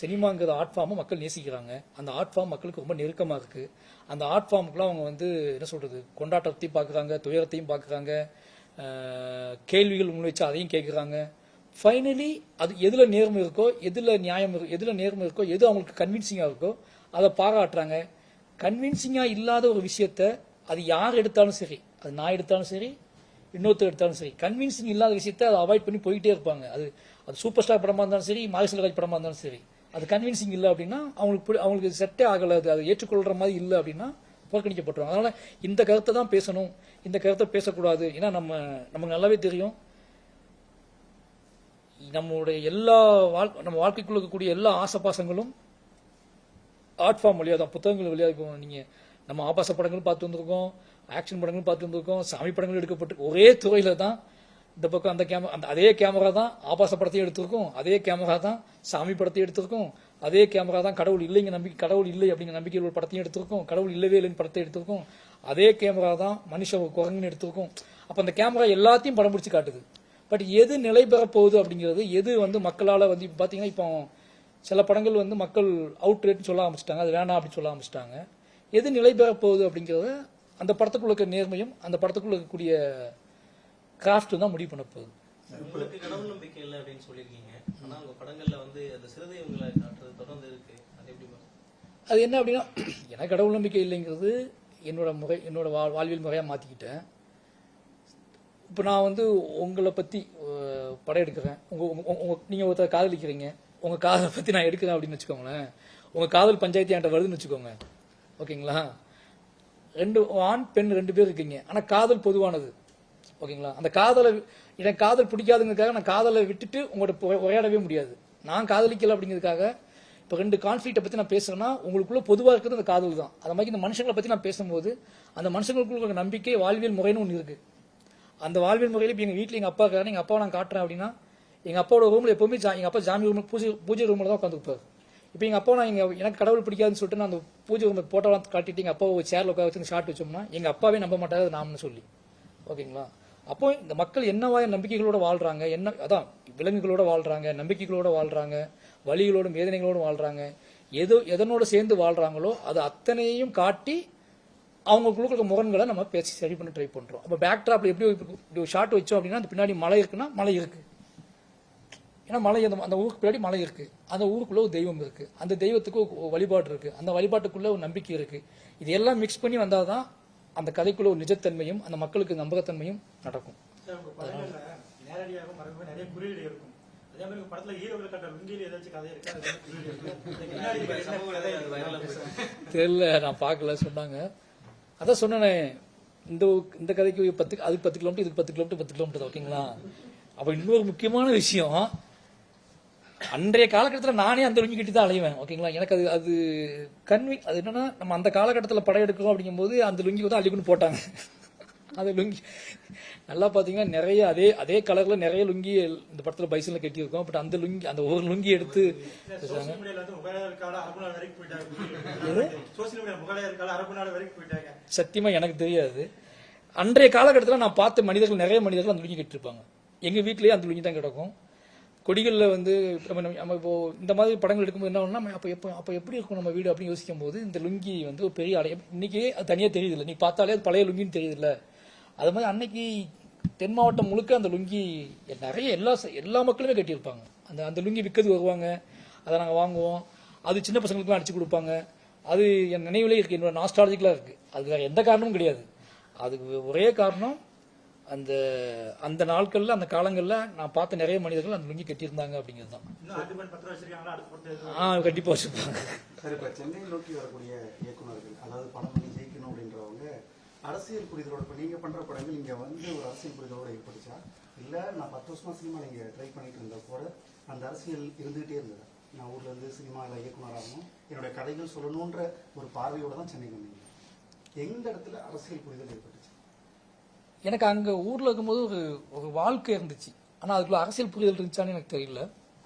சினிமாங்கிற ஆர்ட் ஃபார்மை மக்கள் நேசிக்கிறாங்க. அந்த ஆர்ட் ஃபார்ம் மக்களுக்கு ரொம்ப நெருக்கமாக இருக்குது. அந்த ஆர்ட் ஃபார்முக்குலாம் அவங்க என்ன சொல்கிறது, கொண்டாட்டத்தையும் பார்க்குறாங்க, துயரத்தையும் பார்க்குறாங்க, கேள்விகள் முன்வைச்சு அதையும் கேட்குறாங்க. ஃபைனலி அது எதில் நேர்மை இருக்கோ, எதில் நியாயம் எதில் நேர்மை இருக்கோ, எது அவங்களுக்கு கன்வின்சிங்காக இருக்கோ அதை பாராட்டுறாங்க. கன்வின்சிங்காக இல்லாத ஒரு விஷயத்த அது யார் எடுத்தாலும் சரி, அது நான் எடுத்தாலும் சரி, இன்னொருத்தர் எடுத்தாலும் சரி, கன்வின்சிங் இல்லாத விஷயத்த அதை அவாய்ட் பண்ணி போயிட்டே இருப்பாங்க. அது சூப்பர் ஸ்டார் படமாக இருந்தாலும் சரி, மாரிசல்ராஜ் படமாக இருந்தாலும் சரி, அது கன்வின்சிங் இல்லை அப்படின்னா அவங்களுக்கு செட்டே ஆகலை, அதை ஏற்றுக்கொள்கிற மாதிரி இல்லை அப்படின்னா புறக்கணிக்கப்பட்டுருவாங்க. அதனால் இந்த கருத்தை தான் பேசணும், இந்த கருத்தை பேசக்கூடாது. ஏன்னா நமக்கு நல்லாவே தெரியும், நம்மளுடைய நம்ம வாழ்க்கைக்குள்ள இருக்கக்கூடிய எல்லா ஆசைப்பாசங்களும் ஆர்ட் ஃபார்ம் வழியாக தான், புத்தகங்கள் வழியாக இருக்கும். நீங்கள் நம்ம ஆபாச படங்களும் பார்த்து வந்திருக்கோம், ஆக்ஷன் படங்களும் பார்த்து வந்திருக்கோம், சாமி படங்களும் எடுக்கப்பட்டு ஒரே துறையில தான். இந்த பக்கம் அதே கேமரா தான் ஆபாச படத்தையும் எடுத்திருக்கோம், அதே கேமரா தான் சாமி படத்தையும் எடுத்திருக்கோம், அதே கேமரா தான் கடவுள் இல்லை அப்படிங்கிற நம்பிக்கையில் படத்தையும் எடுத்திருக்கோம், கடவுள் இல்லவே இல்லைன்னு படத்தை எடுத்திருக்கோம், அதே கேமரா தான் மனுஷ குரங்குன்னு எடுத்திருக்கோம். அப்போ அந்த கேமரா எல்லாத்தையும் படம் பிடிச்சி காட்டுது. பட் எது நிலை பெற போகுது அப்படிங்கிறது, எது மக்களால் இப்போ பார்த்தீங்கன்னா, இப்போ சில படங்கள் மக்கள் அவுட் ரேட்னு சொல்ல ஆரம்பிச்சிட்டாங்க, அது வேணாம் அப்படின்னு சொல்ல ஆரம்பிச்சிட்டாங்க. எது நிலை பெற போகுது அப்படிங்கிறது அந்த படத்துக்குள்ள இருக்க நேர்மையும் அந்த படத்துக்குள்ள இருக்கக்கூடிய கிராஃப்ட் தான் முடிவு பண்ண போகுது. உங்களுக்கு கடவுள் நம்பிக்கை இல்லை அப்படின்னு சொல்லியிருக்கீங்க, ஆனா உங்க படங்கள்ல அந்த சிறுதெய்வங்களை காட்டுறது தொடர்ந்து இருக்கு. அது எப்படி? அது என்ன அப்படின்னா, எனக்கு கடவுள் நம்பிக்கை இல்லைங்கிறது என்னோட வாழ்வியல் முறையாக மாற்றிக்கிட்டேன். இப்போ நான் உங்களை பற்றி படம் எடுக்கிறேன், நீங்கள் ஒருத்தர் காதலிக்கிறீங்க, உங்கள் காதலை பற்றி நான் எடுக்கிறேன் அப்படின்னு வச்சுக்கோங்களேன். உங்கள் காதல் பஞ்சாயத்து என்கிட்ட வருதுன்னு வச்சுக்கோங்க, ஓகேங்களா? ஆண் பெண் 2 பேர் இருக்கீங்க, ஆனால் காதல் பொதுவானது, ஓகேங்களா? அந்த எனக்கு காதல் பிடிக்காதுங்கிறதுக்காக நான் காதலை விட்டுட்டு உங்கள்கிட்ட உரையாடவே முடியாது. நான் காதலிக்கல அப்படிங்கிறதுக்காக இப்போ 2 கான்ஃப்ளிக்ட்டை பற்றி நான் பேசுகிறேன்னா உங்களுக்குள்ள பொதுவாக இருக்கிறது அந்த காதல் தான். அது மாதிரி இந்த மனுஷங்களை பற்றி நான் பேசும்போது அந்த மனுஷங்களுக்குள்ள நம்பிக்கை, வாழ்வியல் முறைன்னு ஒன்று இருக்குது. அந்த வாழ்வியல் முறையில் இப்போ எங்கள் வீட்டில் எங்கள் அப்பா இருக்காரு, எங்கள் அப்பாவை நான் காட்டுறேன் அப்படின்னா, எங்கள் அப்பாவோட ரூமில் எப்போவுமே எங்கள் அப்பா ஜாமி ரூமில் பூஜை ரூமில் தான் உட்காந்துருப்பார். இப்போ எங்கள் அப்பா எனக்கு கடவுள் பிடிக்காதுன்னு சொல்லிட்டு நான் அந்த பூஜை ரூமை போட்டோலாம் காட்டிட்டு எங்கள் அப்பாவை சேரில் உட்கார வச்சு ஷார்ட் வச்சோம்னா எங்கள் அப்பாவே நம்ப மாட்டாரு நாம்னு சொல்லி, ஓகேங்களா? அப்போ இந்த மக்கள் என்னவாய நம்பிக்கைகளோட வாழ்றாங்க, அதான் விலங்குகளோட வாழ்றாங்க, நம்பிக்கைகளோட வாழ்றாங்க, வலிகளோடும் வேதனைகளோடும் வாழ்றாங்க, எதனோட சேர்ந்து வாழ்றாங்களோ அது அத்தனையும் காட்டி அவங்களுக்குள்ள முரண்களை நம்ம பேசி சரி பண்ண ட்ரை பண்றோம். அப்போ பேக் ட்ராப்ல எப்படி ஒரு ஷார்ட் வச்சோம் அப்படின்னா, அந்த பின்னாடி மலை இருக்குன்னா மலை இருக்கு, ஏன்னா மலை அந்த ஊருக்கு பின்னாடி மலை இருக்கு, அந்த ஊருக்குள்ள ஒரு தெய்வம் இருக்கு, அந்த தெய்வத்துக்கு ஒரு வழிபாடு இருக்கு, அந்த வழிபாட்டுக்குள்ள ஒரு நம்பிக்கை இருக்கு. இது எல்லாம் மிக்ஸ் பண்ணி வந்தாதான் அந்த கதைக்குள்ள ஒரு நிஜத்தன்மையும் அந்த மக்களுக்கு நம்பகத்தன்மையும் நடக்கும். நேரடியாக நிறைய குறியீடு இருக்கும். அதே மாதிரி படத்துல ஹீரோக்கள் கட்ட லுங்கில ஏதாச்சும் கதை இருக்கா? தெரியல, நான் பார்க்கல, சொன்னாங்க. அதான் சொன்னேன், இந்த கதைக்கு 10 அதுக்கு 10 கிலோமீட்டர், இதுக்கு 10 கிலோமீட்டர், 10 கிலோமீட்டர், ஓகேங்களா? அப்போ இன்னொரு முக்கியமான விஷயம், அன்றைய காலகட்டத்தில் நானே அந்த லுங்கி கட்டி தான் அலைவேன். ஓகேங்களா, எனக்கு அது அது என்னன்னா, நம்ம அந்த காலகட்டத்தில் படம் எடுக்கிறோம் அப்படிங்கும்போது அந்த லுங்கி வந்து அள்ளிக்குன்னு போட்டாங்க. அந்த லுங்கி நல்லா பார்த்தீங்கன்னா நிறைய அதே கலரில் நிறைய லுங்கி இந்த படத்தில் பைசனில் கட்டியிருக்கோம். பட் அந்த ஒரு லுங்கி எடுத்து சோசியல் மீடியால வந்து முகலாயருக்கால அரபு நாடு வரைக்கும் போயிட்டாங்க. சோசியல் மீடியா முகலாயருக்கால அரபு நாடு வரைக்கும் போயிட்டாங்க. சத்தியமா எனக்கு தெரியாது. அன்றைய காலகட்டத்தில் நான் பார்த்த மனிதர்கள், நிறைய மனிதர்கள் அந்த லுங்கி கட்டிருப்பாங்க. எங்கள் வீட்லேயே அந்த லுங்கி தான் கிடக்கும். கொடிகளில் வந்து நம்ம இப்போ இந்த மாதிரி படங்கள் எடுக்கும்போது என்ன ஒன்றா, அப்போ எப்படி இருக்கும் நம்ம வீடு அப்படின்னு யோசிக்கும் போது இந்த லுங்கி வந்து ஒரு பெரிய அடைய. இன்னைக்கு அது தனியாக தெரியுதில்ல, நீ பார்த்தாலே அது பழைய லுங்கின்னு தெரியுதில்ல. அது மாதிரி அன்னைக்கு தென் மாவட்டம் முழுக்க அந்த லுங்கி நிறைய எல்லா மக்களுமே கட்டியிருப்பாங்க. அந்த லுங்கி விற்கிறது வருவாங்க, அதை நாங்கள் வாங்குவோம். அது சின்ன பசங்களுக்குலாம் அடிச்சு கொடுப்பாங்க. அது என் நினைவிலே இருக்கு, என்னோட நாஸ்டாலஜிக்கலாக இருக்கு. அது வேற எந்த காரணமும் கிடையாது. அதுக்கு ஒரே காரணம் அந்த நாட்கள்ல, அந்த காலங்கள்ல நான் பார்த்த நிறைய மனிதர்கள் அந்த லுங்கி கட்டியிருந்தாங்க அப்படிங்கிறது தான். கண்டிப்பா வச்சிருப்பாங்க. சார், இப்ப சென்னை நோக்கி வரக்கூடிய இயக்குநர்கள், அதாவது படம் பண்ணி ஜெயிக்கணும் அப்படின்றவங்க அரசியல் புரிதலோட, இப்ப நீங்க பண்ற படங்கள் இங்க வந்து ஒரு அரசியல் புரிதலோட ஏற்படுச்சா, இல்ல நான் 10 வருஷமா சினிமா நீங்க ட்ரை பண்ணிட்டு இருந்த கூட அந்த அரசியல் இருந்துகிட்டே இருந்தது? நான் ஊர்ல இருந்து சினிமாவில் இயக்குனராகணும், என்னுடைய கதைகள் சொல்லணுன்ற ஒரு பார்வையோட தான் சென்னை வந்தீங்க. எந்த இடத்துல அரசியல் புரிதல் ஏற்பட்டுச்சு? எனக்கு அங்கே ஊரில் இருக்கும்போது ஒரு வாழ்க்கை இருந்துச்சு. ஆனால் அதுக்குள்ள அரசியல் புரிதல் இருந்துச்சான்னு எனக்கு தெரியல.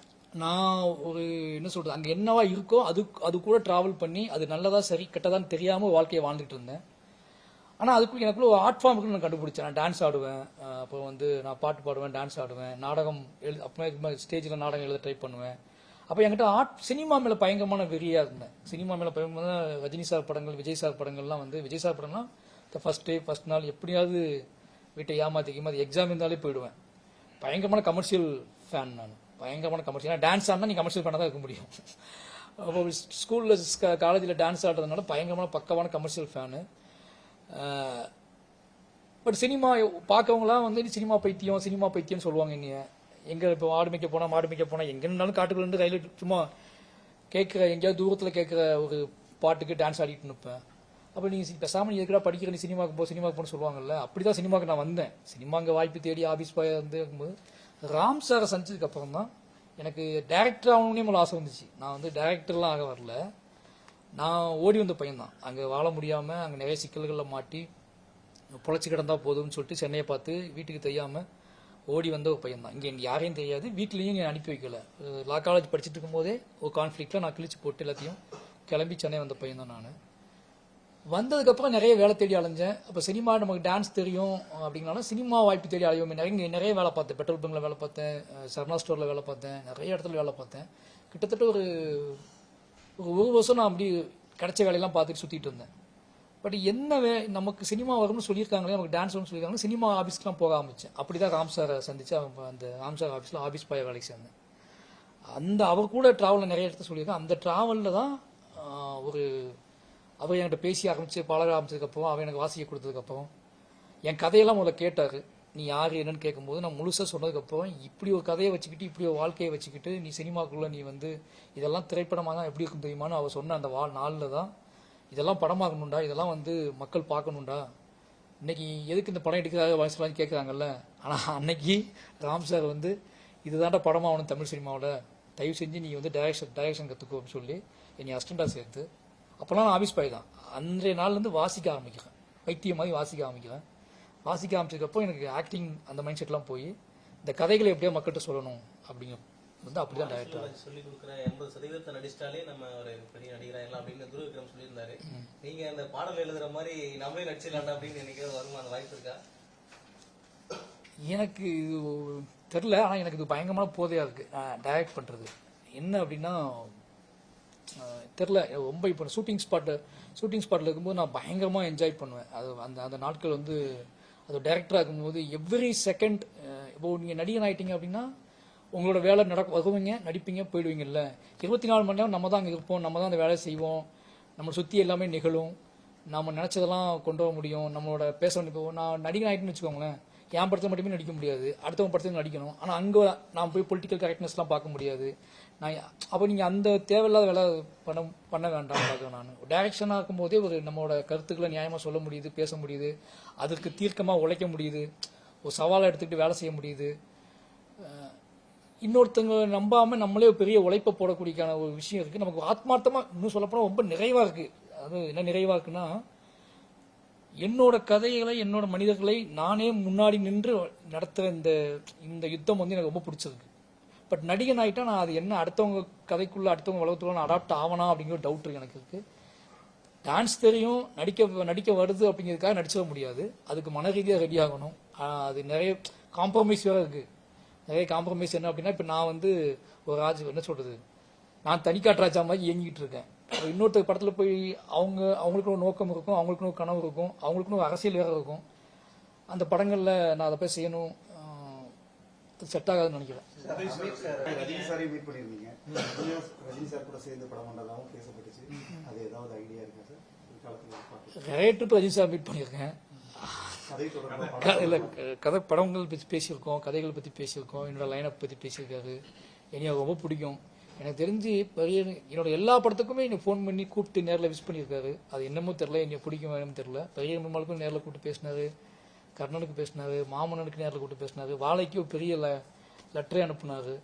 நான் என்ன சொல்கிறது, அங்கே என்னவா இருக்கோ அது கூட ட்ராவல் பண்ணி அது நல்லதா சரி கெட்டதான்னு தெரியாமல் வாழ்க்கையை வாழ்ந்துட்டு இருந்தேன். ஆனால் அதுக்குள்ள எனக்குள்ள ஒரு ஆர்ட் ஃபார்ம் இருக்குன்னு நான் கண்டுபிடிச்சேன். நான் டான்ஸ் ஆடுவேன், அப்புறம் வந்து நான் பாட்டு பாடுவேன், டான்ஸ் ஆடுவேன், நாடகம் அப்புறமே ஸ்டேஜில் நாடகம் எழுத ட்ரை பண்ணுவேன். அப்போ என்கிட்ட சினிமா மேலே பயங்கரமான வெறியாக இருந்தேன். சினிமா மேலே பயங்கரமான ரஜினி சார் படங்கள், விஜய் சார் படங்கள்லாம் வந்து, விஜய் சார் படம்லாம் ஃபர்ஸ்ட் நாள் எப்படியாவது வீட்டை ஏமாத்தி எக்ஸாம் இருந்தாலே போயிடுவேன். பயங்கரமான கமர்ஷியல் ஃபேன் நான், பயங்கரமான கமர்ஷியல். டான்ஸ் ஆடினா நீ கமர்ஷியல் ஃபேனாக தான் இருக்க முடியும். அப்போ ஸ்கூலில் காலேஜில் டான்ஸ் ஆடுறதுனால பயங்கரமான பக்கமான கமர்ஷியல் ஃபேனு. பட் சினிமா பார்க்கவங்களாம் வந்து சினிமா பைத்தியம்னு சொல்லுவாங்க. எங்கே இப்போ மாடு மேய்க்க போனால் எங்கே இருந்தாலும் காட்டுக்குள்ள இருந்து ரயில் சும்மா எங்கேயாவது தூரத்தில் கேட்குற ஒரு பாட்டுக்கு டான்ஸ் ஆடிட்டு நிற்பேன். அப்போ நீங்கள் பேசாமல் எதுக்கடா படிக்கிற, நீ சினிமாவுக்கு போன்னு சொல்லுவாங்கல்ல. அப்படி தான் சினிமாவுக்கு நான் வந்தேன். சினிமா அங்கே வாய்ப்பு தேடி ஆஃபீஸ் போய் வந்து இருக்கும்போது ராம் சாரை சந்திச்சதுக்கு அப்புறம் தான் எனக்கு டேரக்டர் ஆகணும்னே ஒரு ஆசை வந்துச்சு. நான் வந்து டேரக்டர்லாம் ஆக வரல, நான் ஓடி வந்த பையன்தான். அங்கே வாழ முடியாமல் அங்கே நிறைய சிக்கல்களில் மாட்டி பொழைச்சி கிடந்தா போதும்னு சொல்லிட்டு சென்னையை பார்த்து வீட்டுக்கு தெரியாமல் ஓடி வந்த ஒரு பையன் தான். இங்கே யாரையும் தெரியாது, வீட்லேயும் நீ அனுப்பி வைக்கல. லா காலேஜ் படிச்சுட்டு இருக்கும்போதே ஒரு கான்ஃப்ளிக்டில் நான் கிழிச்சு போட்டு எல்லாத்தையும் கிளம்பி சென்னை வந்த பையன் தான் நான். வந்ததுக்கப்புறம் நிறைய வேலை தேடி அலைஞ்சேன். அப்போ சினிமா நமக்கு டான்ஸ் தெரியும் அப்படிங்கனாலும் சினிமா வாய்ப்பு தேடி அலையோமே. நிறைய வேலை பார்த்தேன். பெட்ரோல் பங்கில் வேலை பார்த்தேன், சரணா ஸ்டோரில் வேலை பார்த்தேன், நிறைய இடத்துல வேலை பார்த்தேன். கிட்டத்தட்ட ஒரு வருஷம் நான் அப்படி கிடைச்ச வேலையெல்லாம் பார்த்துட்டு சுற்றிட்டு இருந்தேன். பட் என்ன நமக்கு சினிமா வரும்னு சொல்லியிருக்காங்களே, நமக்கு டான்ஸ் வரும்னு சொல்லியிருக்காங்க. சினிமா ஆஃபீஸ்க்குலாம் போக ஆரம்பித்தேன். அப்படி தான் ராம் சாரை சந்தித்து அந்த ராம் சார் ஆஃபீஸில் ஆஃபீஸ் பாய வேலைக்கு சேர்ந்தேன். அவர் கூட ட்ராவலில் நிறைய இடத்த சொல்லியிருக்கேன். அந்த ட்ராவலில் தான் அவர் என்கிட்ட பேசி ஆரம்பித்து பழக ஆரம்பிச்சதுக்கப்புறம், அவர் எனக்கு வாசிக்க கொடுத்ததுக்கப்புறம் என் கதையெல்லாம் முதல்ல கேட்டார். நீ யார் என்னன்னு கேட்கும்போது நான் முழுசாக சொன்னதுக்கப்புறம், இப்படி ஒரு கதையை வச்சுக்கிட்டு, இப்படி ஒரு வாழ்க்கையை வச்சுக்கிட்டு நீ சினிமாக்குள்ளே நீ வந்து இதெல்லாம் திரைப்படமாக தான் எப்படி இருக்கும் தெரியுமான்னு அவர் சொன்ன அந்த நாளில் தான் இதெல்லாம் படமாகணும்டா, இதெல்லாம் வந்து மக்கள் பார்க்கணும்டா, இன்னைக்கு எதுக்கு இந்த படம் எடுக்கிறாங்க வயசுலாம் கேட்குறாங்கல்ல. ஆனால் அன்னைக்கு ராம் சார் வந்து இதுதான்டா படமாகணும் தமிழ் சினிமாவில், தயவு செஞ்சு நீ வந்து டைரக்ஷன் கற்றுக்கோ அப்படின்னு சொல்லி என்னை அசிஸ்டண்டாக சேர்த்து, அப்போல்லாம் நான் ஆஃபீஸ் பாய் தான். அன்றைய நாள்லேருந்து வாசிக்க ஆரம்பிக்கிறேன், பைத்தியம் மாதிரி வாசிக்க ஆரம்பிக்கிறேன். வாசிக்க ஆரம்பிச்சதுக்கப்புறம் எனக்கு ஆக்டிங் அந்த மைண்ட் செட்லாம் போய் இந்த கதைகளை எப்படியா மக்கள்கிட்ட சொல்லணும் அப்படிங்கிற வந்து அப்படிதான் டைரக்டர் சொல்லி கொடுக்குற 80% நடிச்சிட்டாலே நம்ம ஒரு பெரிய நடிகராயிடலாம் அப்படின்னு துருவிக்ரம் சொல்லியிருந்தாரு. நீங்க அந்த பாடல் எழுதுற மாதிரி நம்மளே நடிச்சிடலாம்டா அப்படின்னு நினைக்கிறது வருமா? அந்த வாய்ப்பு இருக்கா? எனக்கு இது தெரில. ஆனால் எனக்கு இது பயங்கரமான போதையாக இருக்குது டைரக்ட் பண்ணுறது. என்ன அப்படின்னா தெரில, ரொம்ப இப்போ ஷூட்டிங் ஸ்பாட்டில் இருக்கும்போது நான் பயங்கரமாக என்ஜாய் பண்ணுவேன். அது அந்த நாட்கள் வந்து அது டைரக்டராக இருக்கும்போது எவ்ரி செகண்ட். இப்போ நீங்கள் நடிகன் ஆகிட்டீங்க அப்படின்னா உங்களோட வேலை வருவீங்க, நடிப்பீங்க, போயிடுவீங்கல்ல. 24 மணி நேரம் நம்ம தான் அங்கே இருப்போம், நம்ம தான் அந்த வேலை செய்வோம், நம்மளை சுற்றி எல்லாமே நிகழும், நம்ம நினச்சதெல்லாம் கொண்டு வர முடியும். நம்மளோட இப்போ நான் நடிகன் ஆகிட்டுன்னு வச்சுக்கோங்களேன், என் படத்தில் மட்டுமே நடிக்க முடியாது, அடுத்தவங்க படத்தில் நடிக்கணும். ஆனால் அங்கே நான் போய் பொலிட்டிக்கல் கரெக்ட்னஸ்லாம் பார்க்க முடியாது. அப்போ நீங்கள் அந்த தேவையில்லாத வேலை பண்ண வேண்டாம் பார்க்குறேன். நான் டைரக்ஷனாக இருக்கும்போதே நம்மளோட கருத்துக்களை நியாயமாக சொல்ல முடியுது, பேச முடியுது, அதுக்கு தீர்க்கமாக உழைக்க முடியுது, ஒரு சவாலை எடுத்துக்கிட்டு வேலை செய்ய முடியுது. இன்னொருத்தவங்க நம்பாமல் நம்மளே ஒரு பெரிய உழைப்பை போடக்கூடியக்கான ஒரு விஷயம் இருக்குது. நமக்கு ஆத்மார்த்தமாக இன்னும் சொல்லப்போனால் ரொம்ப நிறைவாக இருக்குது. அது என்ன நிறைவாக இருக்குன்னா, என்னோட கதைகளை என்னோட மனிதர்களை நானே முன்னாடி நின்று நடத்துகிற இந்த யுத்தம் வந்து எனக்கு ரொம்ப பிடிச்சிருக்கு. பட் நடிகன் ஆகிட்டா நான் அது என்ன அடுத்தவங்க கதைக்குள்ளே அடுத்தவங்க உலகத்துக்குள்ள நான் அடாப்ட் ஆகணும் அப்படிங்கிற டவுட் எனக்கு இருக்குது. டான்ஸ் தெரியும், நடிக்க வருது அப்படிங்கிறதுக்காக நடிச்சிட முடியாது. அதுக்கு மன ரீதியாக ரெடி ஆகணும். அது நிறைய காம்ப்ரமைஸ் வேறு இருக்குது. நிறைய காம்ப்ரமைஸ் என்ன அப்படின்னா, இப்போ நான் வந்து ஒரு என்ன சொல்கிறது, நான் தனிக்காட்டு ராஜா மாதிரி இயங்கிட்டு இருக்கேன். இன்னொருத்தர் படத்தில் போய் அவங்களுக்குன்னு ஒரு நோக்கம் இருக்கும், அவங்களுக்குன்னு ஒரு கனவு இருக்கும், அவங்களுக்குன்னு ஒரு அரசியல் வேறு இருக்கும். அந்த படங்களில் நான் அதை போய் செய்யணும், செட் ஆகாதுன்னு நினைக்கிறேன். ரஜினி சாரை மீட் பண்ணியிருந்தீங்க. ரஜினி சார் கூட சேர்ந்து படம் பண்ணுறதாகவும் பேசப்பட்டுச்சு. அது ஏதாவது ஐடியா இருக்கா sir? Right Rajini sir meet பண்ணியிருக்கேன். இல்லை, படங்கள் பற்றி பேசியிருக்கோம், கதைகள் பற்றி பேசியிருக்கோம், என்னோட லைனப் பற்றி பேசியிருக்காரு. என்னைய ரொம்ப பிடிக்கும். எனக்கு தெரிஞ்சு என்னோட எல்லா படத்துக்குமே என்னை ஃபோன் பண்ணி கூப்பிட்டு நேரில் விஷ் பண்ணியிருக்காரு. அது என்னமோ தெரில, என்னை பிடிக்கும் வேணும்னு தெரில. பெரிய பெருமாளுக்கும் நேரில் கூப்பிட்டு பேசினாரு, கர்ணனுக்கு பேசினாரு, மாமன்னனுக்கு நேரில் கூப்பிட்டு பேசினாரு, வாழைக்கு ஒரு பெரிய லெட்டரே அனுப்புனாரு.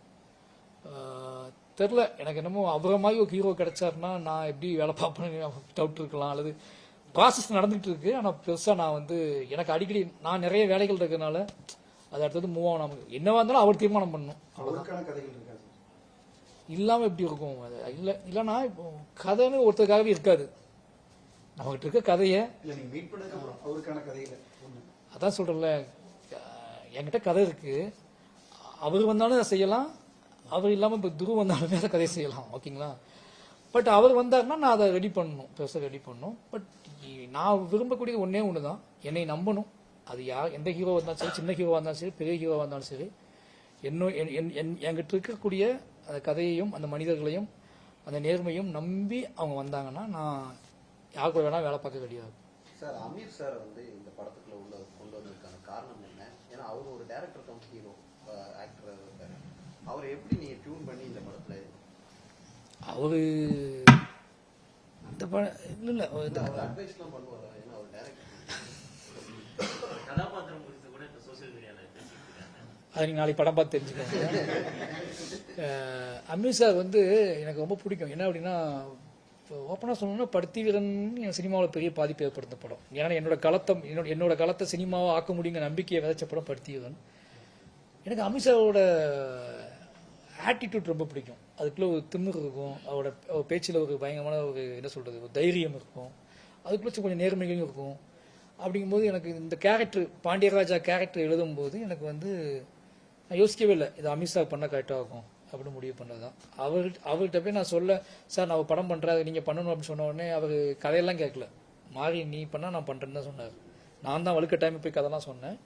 தெரில, எனக்கு என்னமோ அவரை மாதிரி ஒரு ஹீரோ கிடைச்சாருன்னா நான் எப்படி வேலை பார்ப்பேன்னு டவுட் இருக்கலாம். அல்லது ப்ராசஸ் நடந்துகிட்டு இருக்கு. ஆனால் பெருசாக நான் வந்து எனக்கு அடிக்கடி நான் நிறைய வேலைகள் இருக்கிறதுனால அது அடுத்தது மூவ் ஆகும். நமக்கு என்னவா இருந்தாலும் அவர் தீர்மானம் பண்ணணும். அவருக்கான கதைகள் இருக்கா சார்? இல்லாமல் எப்படி இருக்கும் அது? இல்லைன்னா இப்போ கதைன்னு ஒருத்தருக்காகவே இருக்காது. நம்மகிட்ட இருக்க கதையை மீட் பண்ணதுக்கப்புறம் அவருக்கான கதையில அதான் சொல்கிறேன்ல, என்கிட்ட கதை இருக்கு. அவர் வந்தாலும் செய்யலாம், அவர் இல்லாமல் இப்போ துரு வந்தாலுமே அதை கதையை செய்யலாம். ஓகேங்களா? பட் அவர் வந்தாருன்னா நான் அதை ரெடி பண்ணணும், பெருசாக ரெடி பண்ணணும். பட் நான் விரும்பக்கூடியது ஒன்றே ஒன்று தான், என்னை நம்பணும். அது எந்த ஹீரோவாக இருந்தாலும் சரி, சின்ன ஹீரோவாக இருந்தாலும் சரி, பெரிய ஹீரோவாக இருந்தாலும் சரி, என்கிட்ட இருக்கக்கூடிய அந்த கதையையும் அந்த மனிதர்களையும் அந்த நேர்மையும் நம்பி அவங்க வந்தாங்கன்னா நான் யார் கூட வேணால் வேலை பார்க்க கிடையாது. சார், அமீர் சார் வந்து இந்த படத்துக்குள்ள கொண்டு வந்ததுக்கான காரணம் என்ன? ஏன்னா அவர் ஒரு டைரக்டர் கம் ஹீரோ ஆக்டர் இருக்காரு. அவரை எப்படி நீங்க டியூன் பண்ணி இந்த படத்துல அவரு இந்த படம் இல்லை அட்வைஸ்லாம் பண்ணுவாரா? ஏன்னா அவர் டைரக்டர் கதாபாத்திரம் குறித்து கூட இப்போ சோசியல் மீடியாவில் பேசிட்டு இருக்காங்க. அது நீங்கள் நாளைக்கு படம் பார்த்து தெரிஞ்சுக்கோங்க. அமீர் சார் வந்து எனக்கு ரொம்ப பிடிக்கும். என்ன அப்படின்னா, இப்போ ஓப்பனாக சொல்லணும்னா பருத்தி வீரன் என் சினிமாவில் பெரிய பாதிப்பு ஏற்படுத்த படம். ஏன்னா என்னோட காலத்தை சினிமாவை ஆக்க முடியுங்கிற நம்பிக்கையை விதைச்ச படம் பருத்தி வீரன். எனக்கு அமீர் சாரோட ஆட்டிடியூட் ரொம்ப பிடிக்கும். அதுக்குள்ளே ஒரு திமிர் இருக்கும், அவரோட பேச்சில் ஒரு பயங்கரமான ஒரு என்ன சொல்கிறது, ஒரு தைரியம் இருக்கும், அதுக்குள்ளே கொஞ்சம் நேர்மைகளும் இருக்கும். அப்படிங்கும்போது எனக்கு இந்த கேரக்டர் பாண்டியராஜா கேரக்டர் எழுதும்போது எனக்கு வந்து நான் யோசிக்கவே இல்லை, இது அமீர் சார் பண்ணால் கரெக்டாக இருக்கும் அப்படின்னு முடிவு பண்ணது தான். அவர்கிட்ட போய் நான் சொல்ல, சார் நான் படம் பண்ணுறேன் நீங்கள் பண்ணணும் அப்படின்னு சொன்ன உடனே அவர் கதையெல்லாம் கேட்கல, மாறி நீ பண்ணால் நான் பண்ணுறேன்னு தான் சொன்னார். நான் தான் வழுக்க டைம் போய் கதைலாம் சொன்னேன்.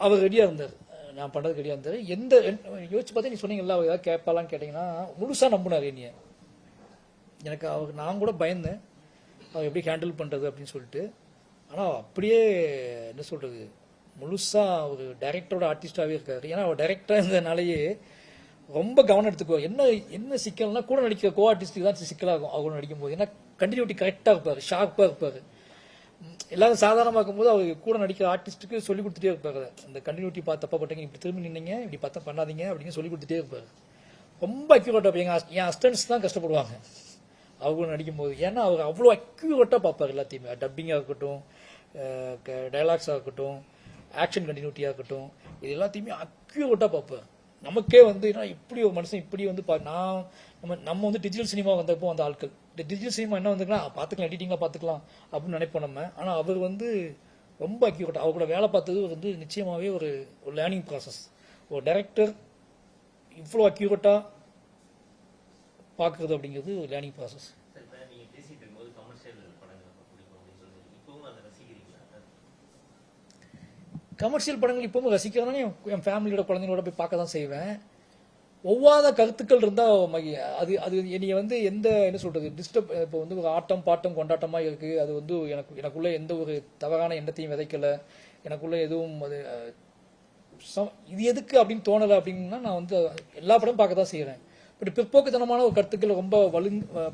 அவர் ரெடியாக இருந்தார், நான் பண்ணுறதுக்கு ரெடியாக இருந்தார். யோசிச்சு பார்த்தா நீ சொன்னீங்கல்ல, அவர் ஏதாவது கேட்பாலான்னு கேட்டிங்கன்னா முழுசாக நம்பினார் என்னைய. எனக்கு அவருக்கு நான் கூட பயந்தேன் அவர் எப்படி ஹேண்டில் பண்ணுறது அப்படின்னு சொல்லிட்டு. ஆனால் அப்படியே என்ன சொல்கிறது, முழுசாக ஒரு டைரக்டரோட ஆர்டிஸ்டாகவே இருக்காரு. ஏன்னா அவர் டைரக்டராக இருந்ததுனாலேயே ரொம்ப கவனம் எடுத்துக்குவார். என்ன சிக்கல்னா கூட நடிக்கிற கோ ஆர்டிஸ்ட்டுக்கு தான் சிக்கலாகும் அவர் நடிக்கும்போது. ஏன்னா கண்டினியூட்டி கரெக்டாக இருப்பார், ஷார்ப்பாக இருப்பார். எல்லாரும் சாதாரணமாக்கும் போது அவர் கூட நடிக்கிற ஆர்டிஸ்ட்டுக்கு சொல்லி கொடுத்துட்டே இருப்பார். இந்த கண்டினியூட்டி பார்த்து தப்பா பட்டீங்க, இப்படி திரும்பி நின்னீங்க, இப்படி பார்த்தா பண்ணாதீங்க அப்படின்னு சொல்லி கொடுத்துட்டே இருப்பார். ரொம்ப அக்யூரேட்டாக என் அசிஸ்டன்ட்ஸ் தான் கஷ்டப்படுவாங்க அவர் கூட நடிக்கும்போது. ஏன்னா அவர் அவ்வளோ அக்யூரேட்டாக பார்ப்பார் எல்லாத்தையுமே. டப்பிங்காக இருக்கட்டும், டைலாக்ஸாக இருக்கட்டும், ஆக்ஷன் கண்டினியூட்டியாக இருக்கட்டும், இது எல்லாத்தையுமே அக்யூரேட்டாக பார்ப்பார். நமக்கே வந்து இப்படி ஒரு மனுஷன் இப்படி வந்து நம்ம வந்து டிஜிட்டல் சினிமா வந்தப்போ அந்த ஆட்கள் டிஜிட்டல் சினிமா என்ன வந்துக்கலாம், பார்த்துக்கலாம், எடிட்டிங்லாம் பார்த்துக்கலாம் அப்படின்னு நினைப்போம் நம்ம. ஆனால் அவர் வந்து ரொம்ப அக்யூரேட். அவர் கூட வேலை பார்த்தது வந்து நிச்சயமாகவே ஒரு லேர்னிங் ப்ராசஸ். ஒரு டைரக்டர் இவ்வளோ அக்யூரேட்டாக பார்க்குறது அப்படிங்கிறது ஒரு லேர்னிங் ப்ராசஸ். நீங்கள் பேசிட்டு இருக்கும்போது கமர்ஷியல் படங்கள் பிடிக்கும் அப்படின்னு சொல்லி இப்பவும் அதை ரசிக்கிறீங்களா? கமர்ஷியல் படங்கள் இப்பவும் ரசிக்கிறதுனால என் ஃபேமிலியோட குழந்தைங்களோட போய் பார்க்க தான் செய்வேன். ஒவ்வாத கருத்துக்கள் இருந்தால் அது என்னைய வந்து என்ன சொல்கிறது டிஸ்டர்ப். இப்போ வந்து ஒரு ஆட்டம் பாட்டம் கொண்டாட்டமாக இருக்குது, அது வந்து எனக்குள்ளே எந்த ஒரு தவறான எண்ணத்தையும் விதைக்கலை, எனக்குள்ளே எதுவும் அது இது எதுக்கு அப்படின்னு தோணலை அப்படின்னா நான் வந்து எல்லா படமும் பார்க்க தான் செய்கிறேன். பட் பிற்போக்குத்தனமான ஒரு கருத்துக்கள் ரொம்ப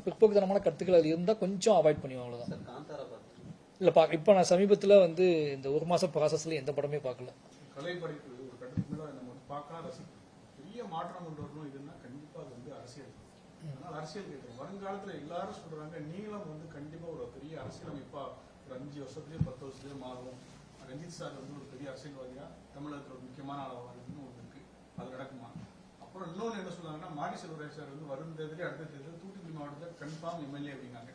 பிற்போக்குத்தனமான கருத்துக்கள் அது இருந்தால் கொஞ்சம் அவாய்ட் பண்ணுவோம், அவ்வளோதான். இல்லை இப்போ நான் சமீபத்தில் வந்து இந்த ஒரு மாதம் ப்ராசஸில் எந்த படமே பார்க்கல. கலை படிப்பு ஒரு கட்டத்துக்கு மேலே நம்ம பார்க்கலாம், ரசிக்கலாம். பெரிய மாற்றம் கொண்டு வரணும் இதுன்னா கண்டிப்பா அது வந்து அரசியல். அதனால அரசியல் கேட்கிறேன். வருங்காலத்துல எல்லாரும் சொல்றாங்க நீங்களும் வந்து கண்டிப்பா ஒரு பெரிய அரசியல் அமைப்பா ஒரு 5 வருஷத்துலயோ 10 வருஷத்துலயோ மாறும். ரஞ்சித் சார் வந்து ஒரு பெரிய அரசியல்வாதியா தமிழகத்துல ஒரு முக்கியமான ஆளுன்னு ஒன்று இருக்கு. அது நடக்குமா? அப்புறம் இன்னொன்று என்ன சொல்றாங்கன்னா மாரி செல்வராஜ் சார் வந்து வரும் தேர்தலே அடுத்த தேர்தல் தூத்துக்குடி மாவட்டத்தில் கன்ஃபார்ம் எம்எல்ஏ அப்படின்னாங்க.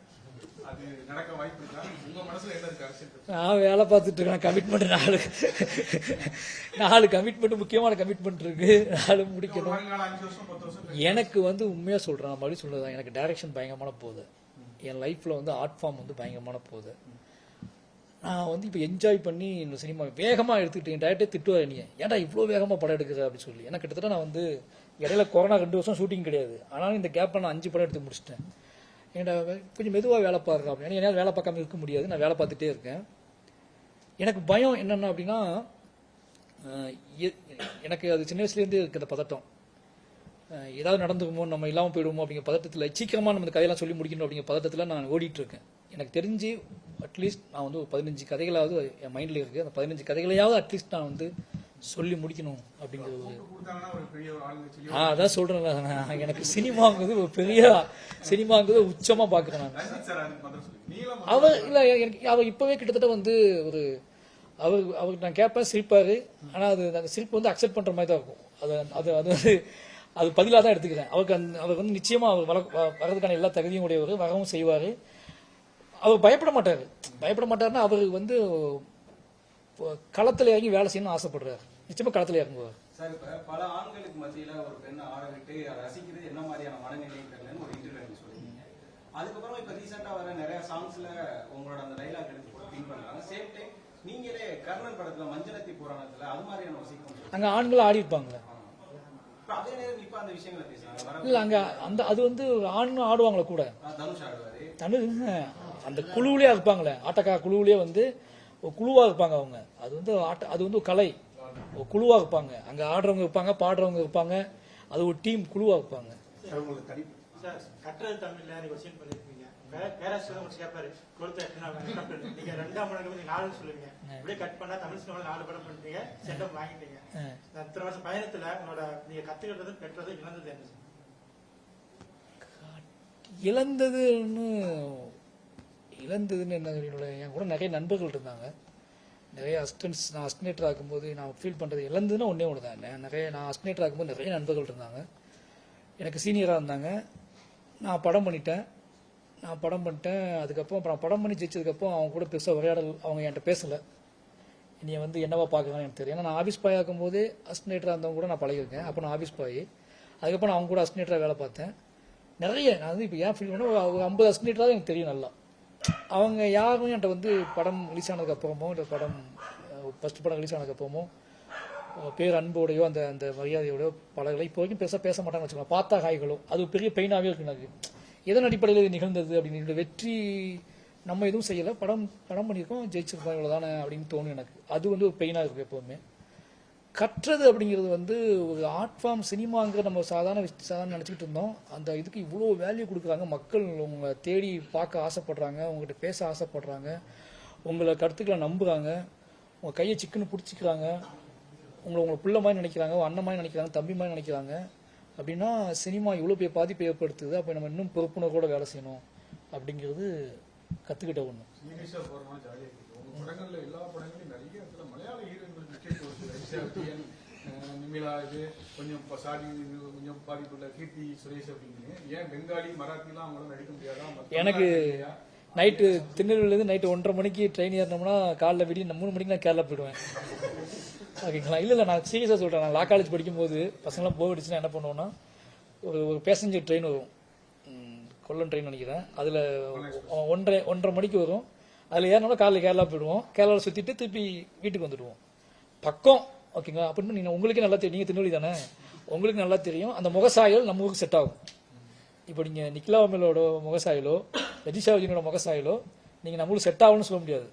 அது நடக்க வாய்ப்பு இருக்கா? உங்க மனசுல என்ன இருக்கு அரசியல்? நான் வேலை பார்த்துட்டு இருக்கேன். கமிட்மெண்ட் 4 கமிட்மெண்ட், முக்கியமான கமிட்மெண்ட் இருக்கு. 4 முடிக்கணும். வருங்காலம் 5 வருஷம் 10 வருஷம் எனக்கு வந்து உண்மையா சொல்றேன், நான் மறுபடியும் சொல்றேன், எனக்கு டைரக்ஷன் பயங்கரமான போகுது. என் லைஃப்ல வந்து ஆர்ட் ஃபார்ம் வந்து பயங்கரமான போகுது. நான் வந்து இப்போ என்ஜாய் பண்ணி இந்த சினிமா வேகமாக எடுத்துக்கிட்டேன். டேரக்டே திட்டுவார், நீ ஏன்டா இவ்வளோ வேகமாக படம் எடுக்குற அப்படின்னு சொல்லி. ஏன்னா கிட்டத்தட்ட நான் வந்து இடையில கொரோனா 2 வருஷம் ஷூட்டிங் கிடையாது. ஆனாலும் இந்த கேப்பில் நான் 5 படம் எடுத்து முடிச்சிட்டேன். ஏன்டா கொஞ்சம் மெதுவாக வேலை பார்க்குறேன் அப்படின்னு. என்னால் வேலை பார்க்காம இருக்க முடியாது, நான் வேலை பார்த்துட்டே இருக்கேன். எனக்கு பயம் என்னென்ன அப்படின்னா, எனக்கு அது சின்ன வயசுலேருந்து இருக்கு அந்த பதட்டம். ஏதாவது நடந்துக்குமோ, நம்ம இல்லாமல் போயிடுவோமோ அப்படிங்கிற பதட்டத்தில், சீக்கிரமாக நம்ம இந்த கதையெல்லாம் சொல்லி முடிக்கணும் அப்படிங்கிற பதட்டத்தில் நான் ஓடிட்டு இருக்கேன். எனக்கு தெரிஞ்சு அட்லீஸ்ட் நான் வந்து ஒரு 15 கதைகளாவது என் மைண்டில் இருக்குது. அந்த 15 கதைகளையாவது அட்லீஸ்ட் நான் வந்து சொல்லி முடிக்கணும் அப்படிங்கிறது அதான் சொல்கிறேன். எனக்கு சினிமாங்கிறது ஒரு பெரிய சினிமாங்கிறது உச்சமாக பார்க்குறேன் நான். அவர் இல்லை, எனக்கு அவர் இப்போவே கிட்டத்தட்ட வந்து ஒரு அவருக்கு நான் கேட்பேன், சிரிப்பார். ஆனால் அந்த சிரிப்பு வந்து அக்செப்ட் பண்ணுற மாதிரி தான் இருக்கும். அது பதிலாக தான் எடுத்துக்கிறேன். அவர் வந்து நிச்சயமாக அவர் வர்றதுக்கான எல்லா தகுதியும் உடையவர், வரவும் செய்வார். அவர் பயப்பட மாட்டாருன்னா அவர் வந்து களத்தில் இறங்கி வேலை செய்யணும்னு ஆசைப்படுறாரு. நிச்சயமா களத்தில் இறங்குவார். சார், இப்ப பல ஆண்களுக்கு மத்தியில ஒரு பெண்ணை ஆட விட்டு அதை ரசிக்கிறது என்ன மாதிரியான மனநிலை தெரியலன்னு ஒரு இன்டர்வியூ சொல்லியிருக்கீங்க. அதுக்கப்புறம் இப்ப ரீசெண்டா வர நிறைய சாங்ஸ்ல உங்களோட அந்த டைலாக் எடுத்து திங்க் பண்றாங்க. சேம் டைம் நீங்களே கர்ணன் படத்துல மஞ்சனத்தி புராணத்துல அது மாதிரியான ஒரு சீக்வன்ஸ் அங்க ஆண்கள் ஆடி இருப்பாங்க. அதே நேரம் இப்ப அந்த விஷயங்களை பேசுறாங்க. இல்ல அங்க அது வந்து ஆண்களும் ஆடுவாங்களே கூட. தனுஷ் ஆடுவாரு. அந்த குழுவிலே இருப்பாங்களே, ஆட்டக்கார குழுவிலே வந்து ஒரு குழுவா இருப்பாங்க அவங்க. அது வந்து ஒரு கலை, ஒரு குழுவா இருப்பாங்க. அங்க ஆடுறவங்க இருப்பாங்க, பாடுறவங்க இருப்பாங்க. அது ஒரு டீம் குழுவா இருப்பாங்க. சார், கட்டுறது தமிழ்ல நீங்க சீன் பண்ணிருப்பீங்க. பேராசிரியர் உங்களுக்கு கேட்பாரு, கொடுத்த நீங்க 2ஆம் படம் 4 சொல்லுவீங்க. அப்படியே கட் பண்ணா தமிழ் சினிமாவில் 4 படம் பண்ணிட்டீங்க, செட்டப் வாங்கிட்டீங்க. இத்தனை வருஷம் பயணத்துல உங்களோட நீங்க கத்துக்கிட்டது பெற்றது இழந்தது என்ன? இழந்ததுன்னு என்ன, என் கூட நிறைய நண்பர்கள் இருந்தாங்க, நிறைய அசிஸ்டன்ட்ஸ். நான் அசிஸ்டேட்டர் ஆகும்போது நான் ஃபீல் பண்ணுறது இழந்ததுன்னா ஒன்றே ஒன்று தான். நான் அசிஸ்டேட்டர் ஆகும்போது நிறைய நண்பர்கள் இருந்தாங்க, எனக்கு சீனியராக இருந்தாங்க. நான் படம் பண்ணிட்டேன். அதுக்கப்புறம் நான் படம் பண்ணி ஜெயிச்சதுக்கப்புறம் அவங்க கூட பெருசாக உரையாடல், அவங்க என்கிட்ட பேசலை. நீ வந்து என்னவா பார்க்குறான்னு எனக்கு தெரியும். ஏன்னா நான் ஆஃபீஸ் பாய் ஆகும்போது அசிஸ்டேட்டராக இருந்தவங்க கூட நான் பழகிருக்கேன். அப்போ நான் ஆஃபீஸ் பாய். அதுக்கப்புறம் நான் அவங்க கூட அசிஸ்டேட்டராக வேலை பார்த்தேன். நிறைய நான் வந்து இப்போ ஏன் ஃபீல் பண்ண ஒரு 50 அசிஸ்டேட்டராக எனக்கு தெரியும் நல்லா. அவங்க யாரும் என்கிட்ட வந்து படம் ரிலீஸ் ஆனதுக்கப்புறமோ, இல்லை படம் ஃபஸ்ட் படம் ரிலீஸ் ஆனதுக்கப்புறமோ பேர் அன்போடையோ அந்த அந்த மரியாதையோடையோ பழகலை. இப்போ வரைக்கும் பெருசாக பேச மாட்டாங்கன்னு வச்சுக்கோங்க. பார்த்தா காய்களோ அது பெரிய பெயினாகவே இருக்கு எனக்கு. எதன் அடிப்படையில் இது நிகழ்ந்தது அப்படின்னு, வெற்றி நம்ம எதுவும் செய்யலை, படம் பண்ணியிருக்கோம், ஜெயிச்சிருக்கோம், இவ்வளோதானே அப்படின்னு தோணும் எனக்கு. அது வந்து ஒரு பெயினாக இருக்கும் எப்போவுமே. கற்றது அப்படிங்கிறது வந்து ஒரு ஆர்ட் ஃபார்ம், சினிமாங்கிற நம்ம சாதாரண நினச்சிக்கிட்டு இருந்தோம். அந்த இதுக்கு இவ்வளோ வேல்யூ கொடுக்குறாங்க. மக்கள் உங்களை தேடி பார்க்க ஆசைப்படுறாங்க, உங்கள்கிட்ட பேச ஆசைப்படுறாங்க, உங்களை கருத்துக்களை நம்புகிறாங்க, உங்கள் கையை சிக்கன்னு பிடிச்சிக்கிறாங்க, உங்களை பிள்ளை மாதிரி நினைக்கிறாங்க, அண்ணன் மாதிரி நினைக்கிறாங்க, தம்பி மாதிரி நினைக்கிறாங்க. அப்படின்னா சினிமா இவ்வளோ பெரிய பாதிப்பை ஏற்படுத்துது. அப்போ நம்ம இன்னும் பொறுப்புணர்வோட வேலை செய்யணும் அப்படிங்கிறது கற்றுக்கிட்ட ஒன்று. படங்கள்ல எல்லா படங்களையும் நிறைய இடத்துல மலையாள ஹீரோயின்களுக்கு முக்கியத்துவம், நிமிலா இது கொஞ்சம் சாதி கொஞ்சம் பாதிப்புள்ள கீர்த்தி சுரேஷ் அப்படின்னு, ஏன் பெங்காலி மராத்திலாம் அவங்களால நடிக்க முடியாதா? எனக்கு நைட்டு திருநெல்வேலியிலேருந்து நைட்டு 1:30 மணிக்கு ட்ரெயின் ஏறினோம்னா காலைல விடிய 3 மணிக்கு நான் கேரளா போயிடுவேன். ஓகேங்களா? இல்லை நான் சீரியஸாக சொல்கிறேன். நான் லா காலேஜ் படிக்கும்போது பசங்களாம் போயிடுச்சுன்னா என்ன பண்ணுவோன்னா, ஒரு பேசஞ்சர் ட்ரெயின் வரும், கொல்லம் ட்ரெயின் நினைக்கிறேன். அதில் 1:30 மணிக்கு வரும். அதில் ஏறினோம்னா காலையில் கேரளா போயிடுவோம். கேரளாவில் சுற்றிட்டு திருப்பி வீட்டுக்கு வந்துடுவோம். பக்கம். ஓகேங்களா? அப்படின்னு நீங்கள் உங்களுக்கே நல்லா தெரியும், நீங்கள் திருநெல்வேலி தானே, உங்களுக்கு நல்லா தெரியும். அந்த முகசாயல் நம்ம ஊருக்கு செட் ஆகும். இப்போ நீங்கள் நிக்கிலா அமலோட முகசாயலோ ரஜிஷா விஜயனோட முகசாயலோ நீங்கள் நம்மளுக்கு செட் ஆகும்னு சொல்ல முடியாது.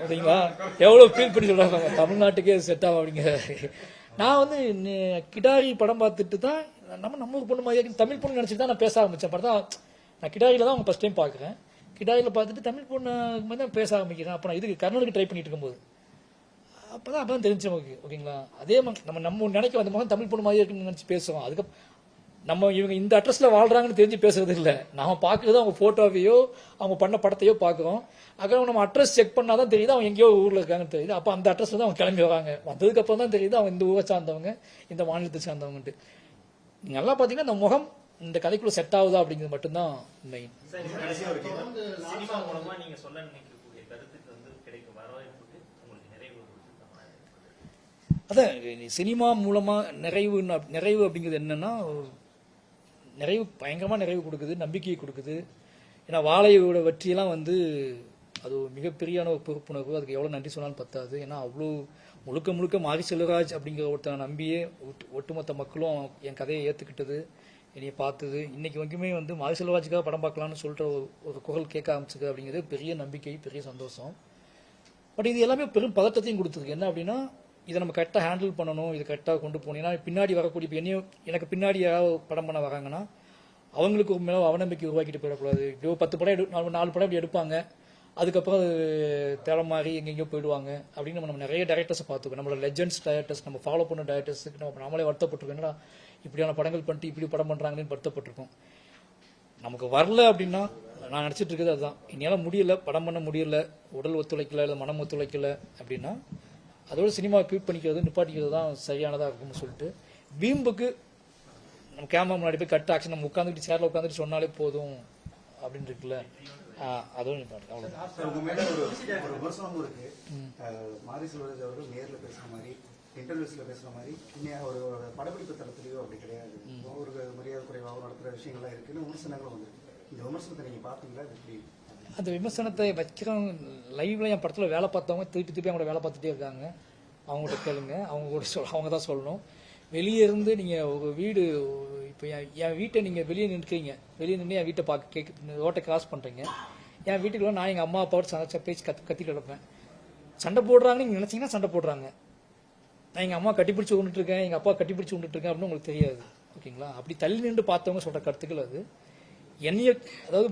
ஓகேங்களா? எவ்வளோ ஃபீல் பண்ணி சொல்கிறாங்க, தமிழ்நாட்டுக்கே செட் ஆகும் அப்படிங்கிற. நான் வந்து கிடாரி படம் பார்த்துட்டு தான் நம்ம ஊர் பொண்ணு மாதிரி தமிழ் பொண்ணு நினச்சிட்டு தான் நான் பேச ஆரம்பித்தேன். படம் தான் நான் கிடாரியில் தான் அவங்க ஃபஸ்ட் டைம் பார்க்குறேன். கிடாரியில் பார்த்துட்டு தமிழ் பொண்ணு மாதிரி தான் பேச ஆரம்பிக்கிறேன். அப்போ நான் இதுக்கு கர்ணனுக்கு ட்ரை பண்ணிட்டு இருக்கும்போது அப்பதான் தெரிஞ்சு நமக்கு. ஓகேங்களா? அதே மாதிரி நம்ம நினைக்க அந்த மகன் தமிழ் பொண்ணு மாதிரி இருக்குன்னு நினைச்சு பேசுவோம். அதுக்கு நம்ம இவங்க இந்த அட்ரஸ்ல வாழ்றாங்கன்னு தெரிஞ்சு பேசுறது இல்லை. நாம பாக்குறது அவங்க போட்டோவையோ அவங்க பண்ண படத்தையோ பாக்குறோம். அப்புறம் நம்ம அட்ரஸ் செக் பண்ணாதான் தெரியுது அவங்க எங்கேயோ ஊர்ல இருக்காங்கன்னு தெரியுது. அப்ப அந்த அட்ரஸ்ல தான் அவங்க கிளம்பி வராங்க. வந்ததுக்கு அப்புறம் தான் தெரியுது அவங்க இந்த ஊரை சார்ந்தவங்க, இந்த மாநிலத்தை சார்ந்தவங்கன்ட்டு. நீங்க நல்லா பாத்தீங்கன்னா இந்த முகம் இந்த கதைக்குள்ள செட் ஆகுதா அப்படிங்கிறது மட்டும்தான் மெயின். சினிமா மூலமா நீங்க சொல்ல நினைக்கக்கூடிய கருத்துக்கு வந்து கிடைக்கும் வரவேற்புக்கு உங்களுக்கு நிறைவு கொடுத்துருக்காங்க. அதான் சினிமா மூலமா நிறைவு அப்படிங்கிறது என்னன்னா, நிறைவு பயங்கரமா நிறைவு கொடுக்குது, நம்பிக்கையை கொடுக்குது. ஏன்னா வாழையோட வெற்றியெல்லாம் வந்து அது ஒரு மிகப்பெரியான ஒரு பொறுப்புணர்வு. அதுக்கு எவ்வளவு நன்றி சொன்னாலும் பத்தாது. ஏன்னா அவ்வளோ முழுக்க முழுக்க மாரி செல்வராஜ் அப்படிங்கிற ஒருத்தனை நம்பியே ஒட்டுமொத்த மக்களும் என் கதையை ஏத்துக்கிட்டது, என்னைய பார்த்தது. இன்னைக்கு வரைக்குமே வந்து மாரி செல்வராஜுக்காக படம் பார்க்கலாம்னு சொல்லிட்டு ஒரு குரல் கேட்க ஆரம்பிச்சது அப்படிங்கிறது பெரிய நம்பிக்கை, பெரிய சந்தோஷம். பட் இது எல்லாமே பெரும் பதட்டத்தையும் கொடுத்துருக்கு. என்ன அப்படின்னா, இதை நம்ம கரெக்டாக ஹேண்டில் பண்ணணும், இதை கரெக்டாக கொண்டு போனீங்கன்னா பின்னாடி வரக்கூடிய எனக்கு பின்னாடி யாராவது படம் பண்ண வராங்கன்னா அவங்களுக்கு ஒரு மேலே அவநம்பிக்கை உருவாக்கிட்டு போயிடக்கூடாது. இப்போ 10 படம் 4 படம் இப்படி எடுப்பாங்க, அதுக்கப்புறம் அது தேவை மாதிரி எங்கெங்கேயோ போயிடுவாங்க அப்படின்னு நம்ம நிறைய டைரக்டர்ஸை பார்த்துக்கோம். நம்மளோட லெஜெண்ட்ஸ் டைரக்டர்ஸ், நம்ம ஃபாலோ பண்ண டைரக்டர்ஸுக்கு நம்மளே வருத்தப்பட்டிருக்கோம். என்னடா இப்படியான படங்கள் பண்ணிட்டு இப்படி படம் பண்ணுறாங்கன்னு வருத்தப்பட்டிருக்கோம். நமக்கு வரல அப்படின்னா நான் நினச்சிட்டு இருக்கிறது அதுதான். என்னால் முடியல, படம் பண்ண முடியல, உடல் ஒத்துழைக்கல, இல்லை மனம் ஒத்துழைக்கல அப்படின்னா அதோட சினிமாவை க்யூட் பண்ணிக்கிறது, நிப்பாட்டிக்கிறது தான் சரியானதாக இருக்கும்னு சொல்லிட்டு வீம்புக்கு நம்ம கேமரா முன்னாடி போய் கட் ஆக்ஷன் நம்ம உட்காந்துட்டு சேரில் உட்காந்துட்டு சொன்னாலே போதும் அப்படின்னு இருக்குல்ல, அதுவும் நிப்பாட்டு. அவ்வளோதான். உங்க மேல ஒரு விமர்சனமும் இருக்கு. மாரி செல்வராஜ் அவர்கள் நேர்ல பேசுற மாதிரி, இன்டர்வியூஸ்ல பேசுற மாதிரி ஒரு படப்பிடிப்பு தளத்திலேயோ அப்படி கிடையாது. ஒரு மரியாதை குறைவாக நடத்துற விஷயங்கள்லாம் இருக்குன்னு விமர்சனங்களும் வந்து. இந்த விமர்சனத்தை நீங்க பாத்தீங்களா? எப்படி அந்த விமர்சனத்தை வைக்கிறவங்க லைவ்ல என் படத்தில் வேலை பார்த்தவங்க திருப்பி அவங்களோட வேலை பார்த்துட்டே இருக்காங்க. அவங்கள்ட்ட கேளுங்க, அவங்க தான் சொல்லணும். வெளியே இருந்து நீங்கள் ஒரு வீடு, இப்போ என் வீட்டை நீங்கள் வெளியே நிற்கிறீங்க, வெளியே நின்று என் வீட்டை ரோட்டை கிராஸ் பண்ணுறீங்க. என் வீட்டுக்குள்ள நான் எங்கள் அம்மா அப்பாவோட சண்டை பேச்சு கத்திட்டு கிடப்பேன். சண்டை போடுறாங்கன்னு நீங்கள் நினச்சிங்கன்னா சண்டை போடுறாங்க. நான் எங்கள் அம்மா கட்டிப்பிடிச்சு விட்டுட்டு இருக்கேன், எங்கள் அப்பா கட்டிப்பிடிச்சு விட்டுட்டு இருக்கேன் அப்படின்னு உங்களுக்கு தெரியாது. ஓகேங்களா? அப்படி தள்ளி நின்று பார்த்தவங்க சொல்கிற கருத்துக்கள் அது. என்னைய அதாவது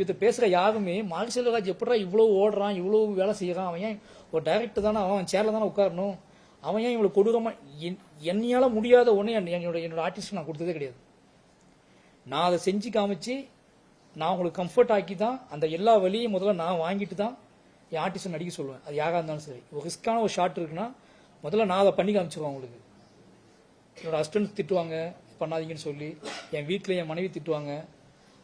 இதை பேசுகிற யாருமே மாரி செல்வராஜ் எப்படா இவ்வளோ ஓடுறான், இவ்வளோ வேலை செய்கிறான், அவன் ஏன் ஒரு டைரக்டர் தானே, அவன் சேரில் தானே உட்காரணும், அவன் ஏன் இவ்வளோ கொடூரமாக என்னையால் முடியாத ஒன்று என்னோட ஆர்டிஸ்ட் நான் கொடுத்ததே கிடையாது. நான் அதை செஞ்சு காமிச்சு நான் உங்களுக்கு கம்ஃபர்ட் ஆக்கி தான் அந்த எல்லா வழியும் முதல்ல நான் வாங்கிட்டு தான் என் ஆர்டிஸ்ட்டை நடிக்க சொல்லுவேன். அது யாராக இருந்தாலும் சரி. ஒரு ரிஸ்க்கான ஒரு ஷாட் இருக்குன்னா முதல்ல நான் அதை பண்ணி காமிச்சிருவேன். அவங்களுக்கு என்னோட ஹஸ்பண்ட் திட்டுவாங்க பண்ணாதீங்கன்னு சொல்லி, என் வீட்டில் என் மனைவி திட்டுவாங்க.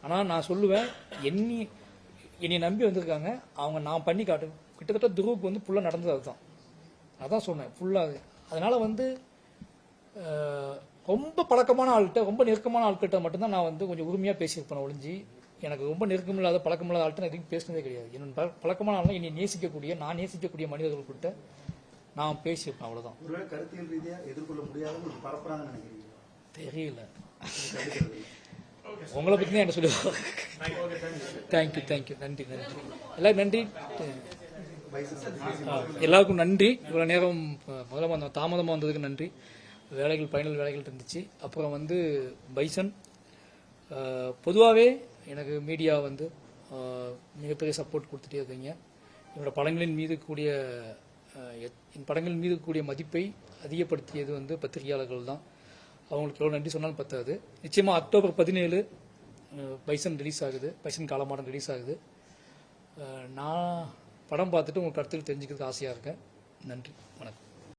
ஆனால் நான் சொல்லுவேன், என்னை நம்பி வந்திருக்காங்க, அவங்க நான் பண்ணி காட்டு. கிட்டத்தட்ட துருவுக்கு வந்து ஃபுல்லாக நடந்தது அதுதான். அதான் சொன்னேன் ஃபுல்லாக. அதனால வந்து ரொம்ப பழக்கமான ஆள்கிட்ட, ரொம்ப நெருக்கமான ஆள்கிட்ட மட்டும்தான் நான் வந்து கொஞ்சம் உரிமையாக பேசியிருப்பேன் ஒழிஞ்சு, எனக்கு ரொம்ப நெருக்கமில்லாத பழக்கமில்லாத ஆள்கிட்ட நான் எதுவும் பேசினதே கிடையாது. என்னோட பழக்கமான ஆள்னா என்னை நான் நேசிக்கக்கூடிய மனிதர்கள்கிட்ட நான் பேசியிருப்பேன். அவ்வளோதான். ஒருவேளை கருத்தியல் ரீதியாக எதிர்கொள்ள முடியாதுன்னு பரப்புறாங்கன்னு நினைக்கிறீங்க? தெரியல. உங்களை பற்றி தான் என்ன சொல்லுவாங்க. தேங்க்யூ. நன்றி. எல்லாருக்கும் நன்றி. எல்லாருக்கும் நன்றி. இவ்வளோ நேரம் முதல்ல தாமதமாக வந்ததுக்கு நன்றி. ஃபைனல் வேலைகள் இருந்துச்சு. அப்புறம் வந்து பைசன் பொதுவாகவே எனக்கு மீடியா வந்து மிகப்பெரிய சப்போர்ட் கொடுத்துட்டே இருக்கீங்க. என்னோட படங்களின் மீது கூடிய மதிப்பை அதிகப்படுத்தியது வந்து பத்திரிகையாளர்கள் தான். அவங்களுக்கு எவ்வளோ நன்றி சொன்னாலும் பத்தாது. நிச்சயமாக அக்டோபர் 17 பைசன் ரிலீஸ் ஆகுது, பைசன் காலமாடன் ரிலீஸ் ஆகுது. நான் படம் பார்த்துட்டு உங்களுக்கு கருத்துக்கள் தெரிஞ்சுக்கிறதுக்கு ஆசையாக இருக்கேன். நன்றி, வணக்கம்.